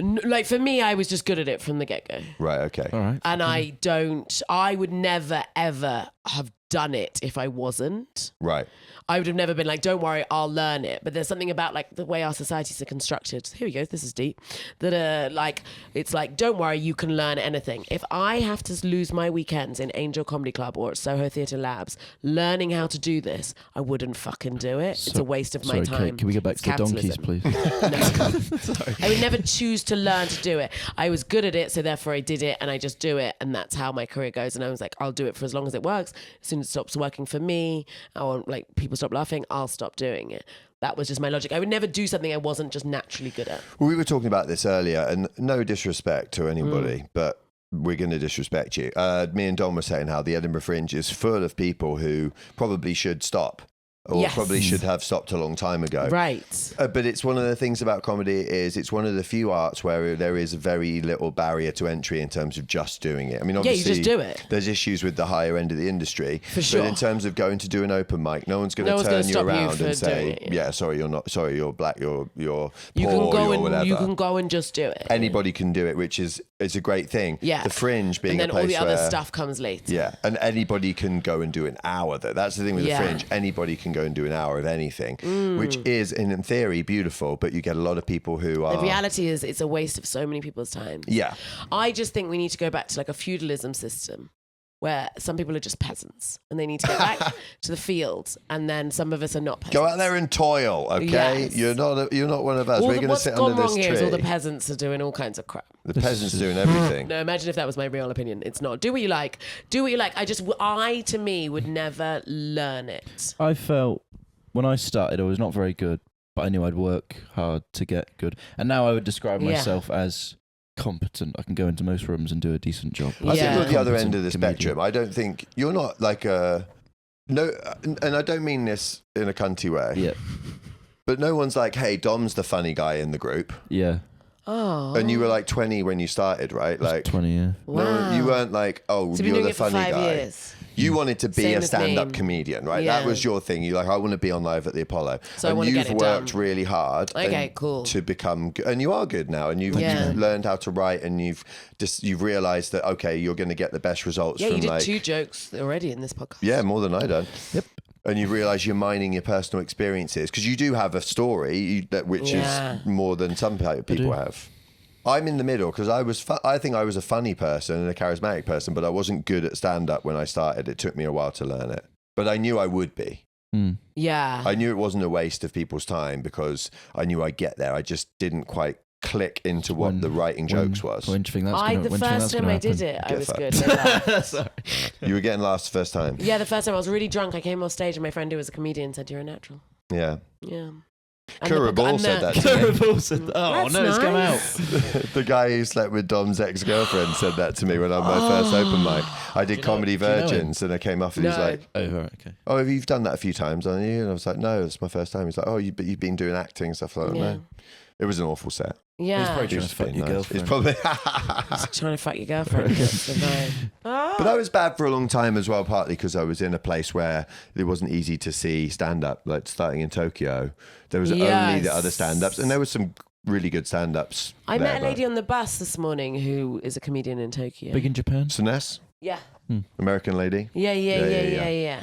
Speaker 3: Like for me, I was just good at it from the get-go.
Speaker 1: Right. Okay.
Speaker 2: All right.
Speaker 3: And I would never, ever have done it if I wasn't.
Speaker 1: Right.
Speaker 3: I would have never been like, don't worry, I'll learn it. But there's something about like the way our societies are constructed. Here we go, this is deep. That like, it's like, don't worry, you can learn anything. If I have to lose my weekends in Angel Comedy Club or at Soho Theatre Labs learning how to do this, I wouldn't fucking do it. It's a waste of my
Speaker 2: Sorry,
Speaker 3: time.
Speaker 2: Kate, can we go back
Speaker 3: It's
Speaker 2: to the donkeys,
Speaker 3: capitalism.
Speaker 2: please?
Speaker 3: No. I would never choose to learn to do it. I was good at it, so therefore I did it, and I just do it, and that's how my career goes. And I was like, I'll do it for as long as it works. As soon as it stops working for me, or like people stop laughing, I'll stop doing it. That was just my logic. I would never do something I wasn't just naturally good at.
Speaker 1: Well, we were talking about this earlier, and no disrespect to anybody, but we're going to disrespect you. Me and Dom were saying how the Edinburgh Fringe is full of people who probably should stop. Or
Speaker 3: Yes.
Speaker 1: probably should have stopped a long time ago.
Speaker 3: Right.
Speaker 1: But it's one of the things about comedy is it's one of the few arts where there is very little barrier to entry in terms of just doing it. I mean,
Speaker 3: Yeah, you
Speaker 1: obviously,
Speaker 3: just do it.
Speaker 1: There's issues with the higher end of the industry.
Speaker 3: For sure.
Speaker 1: But in terms of going to do an open mic, no one's going
Speaker 3: No
Speaker 1: to
Speaker 3: one's gonna
Speaker 1: turn you
Speaker 3: stop you
Speaker 1: around
Speaker 3: for
Speaker 1: and say,
Speaker 3: doing it, yeah.
Speaker 1: sorry, you're not, sorry, you're black, you're poor,
Speaker 3: You can go
Speaker 1: you're
Speaker 3: and
Speaker 1: whatever.
Speaker 3: you can go and just do it.
Speaker 1: Anybody can do it, which is it's a great thing.
Speaker 3: Yeah.
Speaker 1: The Fringe being
Speaker 3: and then
Speaker 1: a place
Speaker 3: all the
Speaker 1: where,
Speaker 3: other stuff comes later.
Speaker 1: yeah, and anybody can go and do an hour. That's the thing with
Speaker 3: Yeah.
Speaker 1: the Fringe. Anybody can go and do an hour of anything,
Speaker 3: Mm.
Speaker 1: which is, in theory, beautiful. But you get a lot of people who are.
Speaker 3: The reality is it's a waste of so many people's time.
Speaker 1: Yeah.
Speaker 3: I just think we need to go back to like a feudalism system where some people are just peasants and they need to get back to the fields, and then some of us are not peasants.
Speaker 1: Go out there and toil, okay?
Speaker 3: Yes.
Speaker 1: You're not one of us.
Speaker 3: All
Speaker 1: We're
Speaker 3: the-
Speaker 1: going to
Speaker 3: what's
Speaker 1: sit
Speaker 3: gone
Speaker 1: under this
Speaker 3: wrong
Speaker 1: tree.
Speaker 3: here is all the peasants are doing all kinds of crap.
Speaker 1: The peasants doing everything.
Speaker 3: No, imagine if that was my real opinion. It's not. Do what you like. Do what you like. I to me would never learn it.
Speaker 2: I felt when I started, I was not very good, but I knew I'd work hard to get good. And now I would describe
Speaker 3: Yeah.
Speaker 2: myself as competent. I can go into most rooms and do a decent job.
Speaker 1: I think
Speaker 3: Yeah.
Speaker 1: you're at the other end
Speaker 2: Competent
Speaker 1: of the
Speaker 2: comedian.
Speaker 1: spectrum. I don't think you're not like a no, and I don't mean this in a cunty way.
Speaker 2: Yeah,
Speaker 1: But no one's like, hey, Dom's the funny guy in the group,
Speaker 2: yeah.
Speaker 3: Oh.
Speaker 1: and you were like 20 when you started, right? Like
Speaker 2: 20, yeah.
Speaker 3: Wow.
Speaker 1: you weren't like, oh,
Speaker 3: So you've been
Speaker 1: you're
Speaker 3: doing
Speaker 1: the
Speaker 3: it for
Speaker 1: funny
Speaker 3: 5
Speaker 1: guy.
Speaker 3: years.
Speaker 1: You wanted to be
Speaker 3: Same
Speaker 1: a
Speaker 3: as
Speaker 1: stand-up
Speaker 3: me.
Speaker 1: comedian, right?
Speaker 3: Yeah.
Speaker 1: That was your thing. You like, I want to be on Live at the Apollo.
Speaker 3: So I
Speaker 1: and
Speaker 3: wanna
Speaker 1: you've
Speaker 3: get it
Speaker 1: worked
Speaker 3: done.
Speaker 1: really hard.
Speaker 3: Okay, cool.
Speaker 1: To become, and you are good now, and you've
Speaker 3: Yeah.
Speaker 1: learned how to write, and you've realised that okay, you're going to get the best results
Speaker 3: Yeah,
Speaker 1: from
Speaker 3: you did
Speaker 1: like
Speaker 3: 2 jokes already in this podcast.
Speaker 1: yeah, more than I done.
Speaker 2: Yep.
Speaker 1: And you realise you're mining your personal experiences because you do have a story which
Speaker 3: Yeah.
Speaker 1: is more than some people have. I'm in the middle because I think I was a funny person and a charismatic person, but I wasn't good at stand-up when I started. It took me a while to learn it, but I knew I would be.
Speaker 3: Yeah.
Speaker 1: I knew it wasn't a waste of people's time because I knew I'd get there. I just didn't quite click into what the writing jokes was.
Speaker 2: When do you think that's
Speaker 3: the
Speaker 2: gonna, when do you think
Speaker 3: first
Speaker 2: that's
Speaker 3: time
Speaker 2: gonna
Speaker 3: I did
Speaker 2: happen?
Speaker 3: it, I
Speaker 1: Get
Speaker 3: was
Speaker 1: fucked.
Speaker 3: good. No doubt.
Speaker 2: Sorry.
Speaker 1: You were getting laughs the first time.
Speaker 3: Yeah, the first time I was really drunk. I came off stage and my friend who was a comedian said, "You're a natural."
Speaker 1: Yeah.
Speaker 3: Yeah.
Speaker 1: Kura Ball said that to me.
Speaker 2: Oh
Speaker 3: That's
Speaker 2: no, it's come
Speaker 3: nice.
Speaker 2: out.
Speaker 1: The guy who slept with Dom's ex-girlfriend said that to me when I had my first open mic. I did Comedy
Speaker 2: do you know him?
Speaker 1: Virgins and I came off and he's
Speaker 3: No.
Speaker 1: like,
Speaker 2: Oh, right, okay.
Speaker 1: oh, you've done that a few times, haven't you? And I was like, no, it's my first time. He's like, oh, but you've been doing acting and stuff like that.
Speaker 3: Yeah.
Speaker 1: No. It was an awful set.
Speaker 3: Yeah.
Speaker 2: probably
Speaker 1: He
Speaker 2: trying
Speaker 1: was
Speaker 2: to fuck
Speaker 1: being
Speaker 2: your
Speaker 1: nice.
Speaker 2: girlfriend.
Speaker 1: It's probably...
Speaker 3: Trying to fuck your girlfriend. That's the vibe.
Speaker 1: But I was bad for a long time as well, partly because I was in a place where it wasn't easy to see stand-up. Like starting in Tokyo, there was only
Speaker 3: Yes.
Speaker 1: the other stand-ups, and there was some really good stand-ups.
Speaker 3: I
Speaker 1: there,
Speaker 3: met a
Speaker 1: but-
Speaker 3: lady on the bus this morning who is a comedian in Tokyo.
Speaker 2: Big in Japan?
Speaker 1: Sines,
Speaker 3: Yeah.
Speaker 1: American lady.
Speaker 3: Yeah.
Speaker 1: Yeah.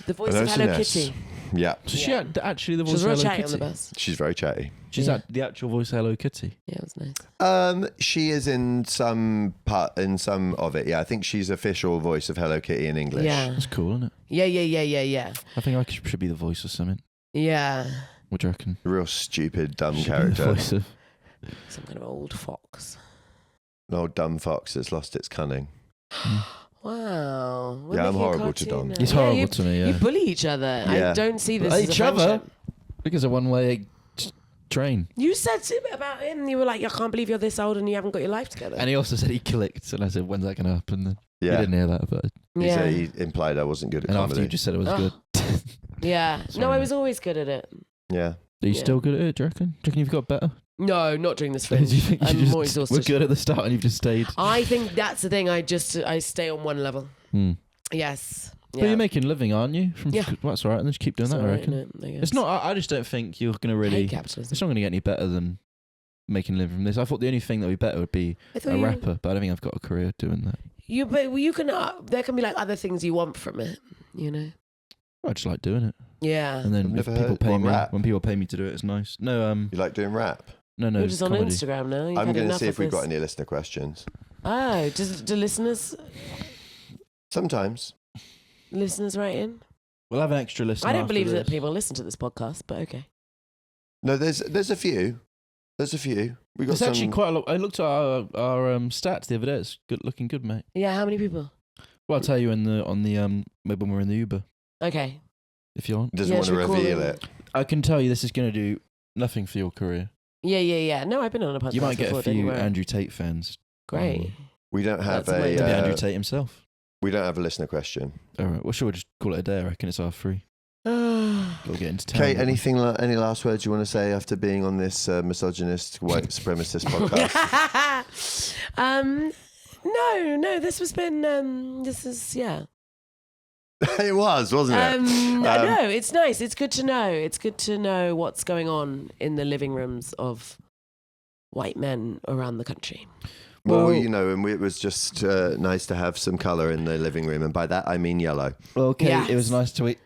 Speaker 3: The voice
Speaker 1: I know
Speaker 3: of Hello
Speaker 1: Sines.
Speaker 3: Kitty.
Speaker 1: Yeah.
Speaker 2: So she actually the
Speaker 3: She
Speaker 2: voice
Speaker 3: was real
Speaker 2: of Hello
Speaker 3: chatty on
Speaker 2: Kitty.
Speaker 3: the bus.
Speaker 1: She's very chatty.
Speaker 2: She's the actual voice of Hello Kitty.
Speaker 3: Yeah, it was nice.
Speaker 1: She is in some of it. Yeah, I think she's official voice of Hello Kitty in English.
Speaker 3: Yeah.
Speaker 2: That's cool, isn't it?
Speaker 3: Yeah.
Speaker 2: I think I should be the voice of something.
Speaker 3: Yeah.
Speaker 2: What do you reckon?
Speaker 1: Real stupid, dumb
Speaker 2: Should be the
Speaker 1: character.
Speaker 2: voice of-
Speaker 3: Some kind of old fox.
Speaker 1: An old dumb fox that's lost its cunning.
Speaker 3: Wow. We're
Speaker 1: Yeah, I'm
Speaker 3: making a
Speaker 1: horrible to
Speaker 3: cartoon
Speaker 1: Dom.
Speaker 3: now.
Speaker 2: He's horrible
Speaker 3: you,
Speaker 2: to me, yeah.
Speaker 3: You bully each other.
Speaker 1: Yeah.
Speaker 3: I don't see this
Speaker 2: But
Speaker 3: as
Speaker 2: each
Speaker 3: a
Speaker 2: other?
Speaker 3: friendship.
Speaker 2: Because a one-way train.
Speaker 3: You said something about him. You were like, I can't believe you're this old and you haven't got your life together.
Speaker 2: And he also said he clicked, and I said, when's that going to happen? And
Speaker 1: Yeah.
Speaker 2: he didn't hear that, but
Speaker 1: He implied I wasn't good at
Speaker 2: and
Speaker 1: comedy.
Speaker 2: after you just said it was
Speaker 3: Oh.
Speaker 2: good.
Speaker 3: Yeah.
Speaker 2: Sorry,
Speaker 3: No, I
Speaker 2: mate.
Speaker 3: was always good at it.
Speaker 1: Yeah.
Speaker 2: Are you
Speaker 3: Yeah.
Speaker 2: still good at it, do you reckon? Do you reckon you've got better?
Speaker 3: No, not during this
Speaker 2: Do
Speaker 3: Fringe.
Speaker 2: you think you
Speaker 3: I'm
Speaker 2: just
Speaker 3: more exhausted.
Speaker 2: were good at the start and you've just stayed?
Speaker 3: I think that's the thing. I stay on one level.
Speaker 2: Hmm.
Speaker 3: Yes.
Speaker 2: But you're making a living, aren't you?
Speaker 3: Yeah.
Speaker 2: Well, that's all right. And then just keep doing
Speaker 3: It's
Speaker 2: that, I
Speaker 3: alright,
Speaker 2: reckon.
Speaker 3: innit? I guess.
Speaker 2: It's not. I just don't think you're going to
Speaker 3: I
Speaker 2: really.
Speaker 3: hate capitalism.
Speaker 2: It's not going to get any better than making a living from this. I thought the only thing that would be better would be
Speaker 3: I thought
Speaker 2: a
Speaker 3: you,
Speaker 2: rapper, but I don't think I've got a career doing that.
Speaker 3: But you can. There can be like other things you want from it. You know.
Speaker 2: I just like doing it,
Speaker 3: Yeah.
Speaker 2: and then
Speaker 1: I've
Speaker 2: if
Speaker 1: never
Speaker 2: people
Speaker 1: heard
Speaker 2: pay
Speaker 1: one
Speaker 2: me,
Speaker 1: rap.
Speaker 2: when people pay me to do it, it's nice. No,
Speaker 1: You like doing rap?
Speaker 2: no,
Speaker 3: You're just on
Speaker 2: comedy.
Speaker 3: Instagram now. You've
Speaker 1: I'm
Speaker 3: had
Speaker 1: going to
Speaker 3: enough
Speaker 1: see
Speaker 3: of
Speaker 1: if we've
Speaker 3: this.
Speaker 1: got any listener questions.
Speaker 3: Oh, do listeners
Speaker 1: Sometimes.
Speaker 3: write in?
Speaker 2: We'll have an extra listen.
Speaker 3: I don't
Speaker 2: after
Speaker 3: believe that
Speaker 2: this.
Speaker 3: people listen to this podcast, but okay.
Speaker 1: No, there's a few. There's a few. We got
Speaker 2: It's
Speaker 1: some.
Speaker 2: actually quite a lot. I looked at our stats the other day. It's good, looking good, mate.
Speaker 3: Yeah, how many people?
Speaker 2: Well, I'll tell you on the maybe when we're in the Uber,
Speaker 3: Okay.
Speaker 2: if you want.
Speaker 1: Doesn't
Speaker 3: Yeah,
Speaker 1: want to
Speaker 3: should we call
Speaker 1: reveal
Speaker 3: them?
Speaker 1: it.
Speaker 2: I can tell you this is going to do nothing for your career.
Speaker 3: Yeah. No, I've been on a podcast
Speaker 2: You might get
Speaker 3: before,
Speaker 2: a
Speaker 3: don't you
Speaker 2: few
Speaker 3: worry.
Speaker 2: Andrew Tate fans.
Speaker 3: Great.
Speaker 1: We don't have
Speaker 3: That's amazing.
Speaker 2: Maybe
Speaker 1: a.
Speaker 2: Andrew Tate himself.
Speaker 1: We don't have a listener question.
Speaker 2: All right. Well, sure, we'll just call it a day. I reckon it's our free. We'll get into town.
Speaker 1: Kate, any last words you want to say after being on this misogynist, white supremacist podcast?
Speaker 3: No. This has been. This is yeah.
Speaker 1: It was, wasn't it?
Speaker 3: No, it's nice. It's good to know. It's good to know what's going on in the living rooms of white men around the country.
Speaker 1: Well,
Speaker 2: Well-
Speaker 1: you know, and it was just nice to have some colour in the living room, and by that I mean yellow.
Speaker 2: Well, Kate,
Speaker 3: Yes.
Speaker 2: it was nice to meet.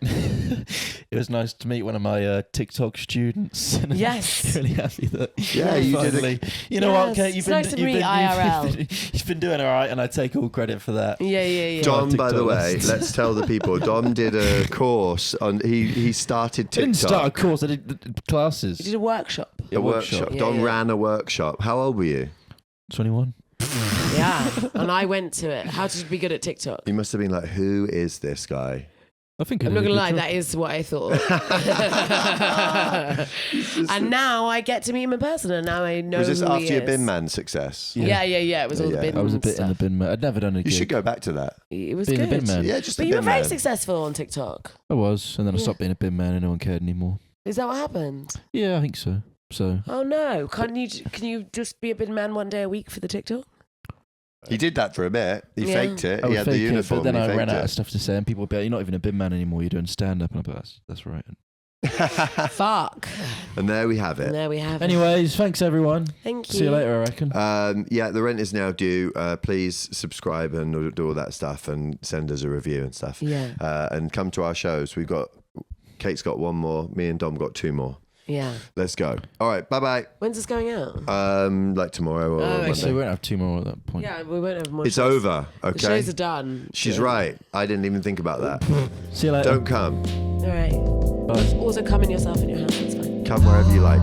Speaker 2: It was nice to meet one of my TikTok students. And
Speaker 3: Yes.
Speaker 2: I'm really happy that.
Speaker 1: Yeah, you did
Speaker 2: finally. You know what,
Speaker 3: Yes,
Speaker 2: Kate?
Speaker 3: it's nice to meet IRL.
Speaker 2: You've been doing all right, and I take all credit for that.
Speaker 3: Yeah.
Speaker 1: Dom, by the
Speaker 2: TikTok
Speaker 1: way,
Speaker 2: list.
Speaker 1: let's tell the people. Dom did a course on. He started
Speaker 2: I didn't
Speaker 1: TikTok.
Speaker 2: start a course. I did classes.
Speaker 3: You did a workshop.
Speaker 1: A workshop.
Speaker 3: Yeah,
Speaker 1: Dom
Speaker 3: yeah.
Speaker 1: ran a workshop. How old were you?
Speaker 2: 21.
Speaker 3: Yeah, and I went to it. How to be good at TikTok?
Speaker 1: You must have been like, who is this guy?
Speaker 2: I think I
Speaker 3: I'm
Speaker 2: did
Speaker 3: not
Speaker 2: a
Speaker 3: gonna
Speaker 2: good
Speaker 3: lie,
Speaker 2: job.
Speaker 3: that is what I thought. And now I get to meet him in person, and now I know
Speaker 1: Was this
Speaker 3: who
Speaker 1: after
Speaker 3: he
Speaker 1: your
Speaker 3: is.
Speaker 1: bin man success?
Speaker 3: Yeah. It was all
Speaker 1: Yeah.
Speaker 3: the bin.
Speaker 2: I was a bit in
Speaker 3: stuff.
Speaker 2: the bin man. I'd never done a
Speaker 1: You
Speaker 2: gig.
Speaker 1: should go back to that.
Speaker 3: It was
Speaker 2: Being a
Speaker 3: good.
Speaker 2: bin man.
Speaker 1: Yeah, just
Speaker 3: But
Speaker 1: a
Speaker 3: you were
Speaker 1: bin
Speaker 3: very
Speaker 1: man.
Speaker 3: successful on TikTok.
Speaker 2: I was, and then I
Speaker 3: Yeah.
Speaker 2: stopped being a bin man, and no one cared anymore.
Speaker 3: Is that what happened?
Speaker 2: Yeah, I think so. So
Speaker 3: Oh no! Can you just be a bin man one day a week for the TikTok?
Speaker 1: He did that for a bit. He
Speaker 3: Yeah.
Speaker 1: faked it.
Speaker 2: I
Speaker 1: He
Speaker 2: would
Speaker 1: had the
Speaker 2: fake
Speaker 1: uniform.
Speaker 2: it, but then
Speaker 1: he
Speaker 2: I ran
Speaker 1: faked
Speaker 2: out of stuff to say, and people would be like, "You're not even a bin man anymore. You're doing stand up." And I'm like, "That's right."
Speaker 1: it.
Speaker 3: Fuck.
Speaker 1: And there we have
Speaker 3: And
Speaker 1: it.
Speaker 3: there we have it.
Speaker 2: Anyways, thanks everyone.
Speaker 3: Thank you.
Speaker 2: See you later, I reckon.
Speaker 1: Yeah, the rent is now due. Please subscribe and do all that stuff and send us a review and stuff.
Speaker 3: Yeah.
Speaker 1: And come to our shows. Kate's got one more. Me and Dom got two more.
Speaker 3: Yeah.
Speaker 1: Let's go. All right. Bye
Speaker 3: When's this going out?
Speaker 1: bye. Like tomorrow or
Speaker 3: okay.
Speaker 1: Monday.
Speaker 2: So we won't have two more at that point.
Speaker 3: Yeah, we won't have more.
Speaker 1: It's
Speaker 3: shows.
Speaker 1: over.
Speaker 3: The
Speaker 1: Okay.
Speaker 3: shows are done.
Speaker 1: She's
Speaker 3: Yeah.
Speaker 1: right. I didn't even think about that.
Speaker 2: See you later.
Speaker 1: Don't come.
Speaker 3: All right.
Speaker 2: Bye.
Speaker 3: Also, come in yourself in your house. It's fine.
Speaker 1: Come wherever you like.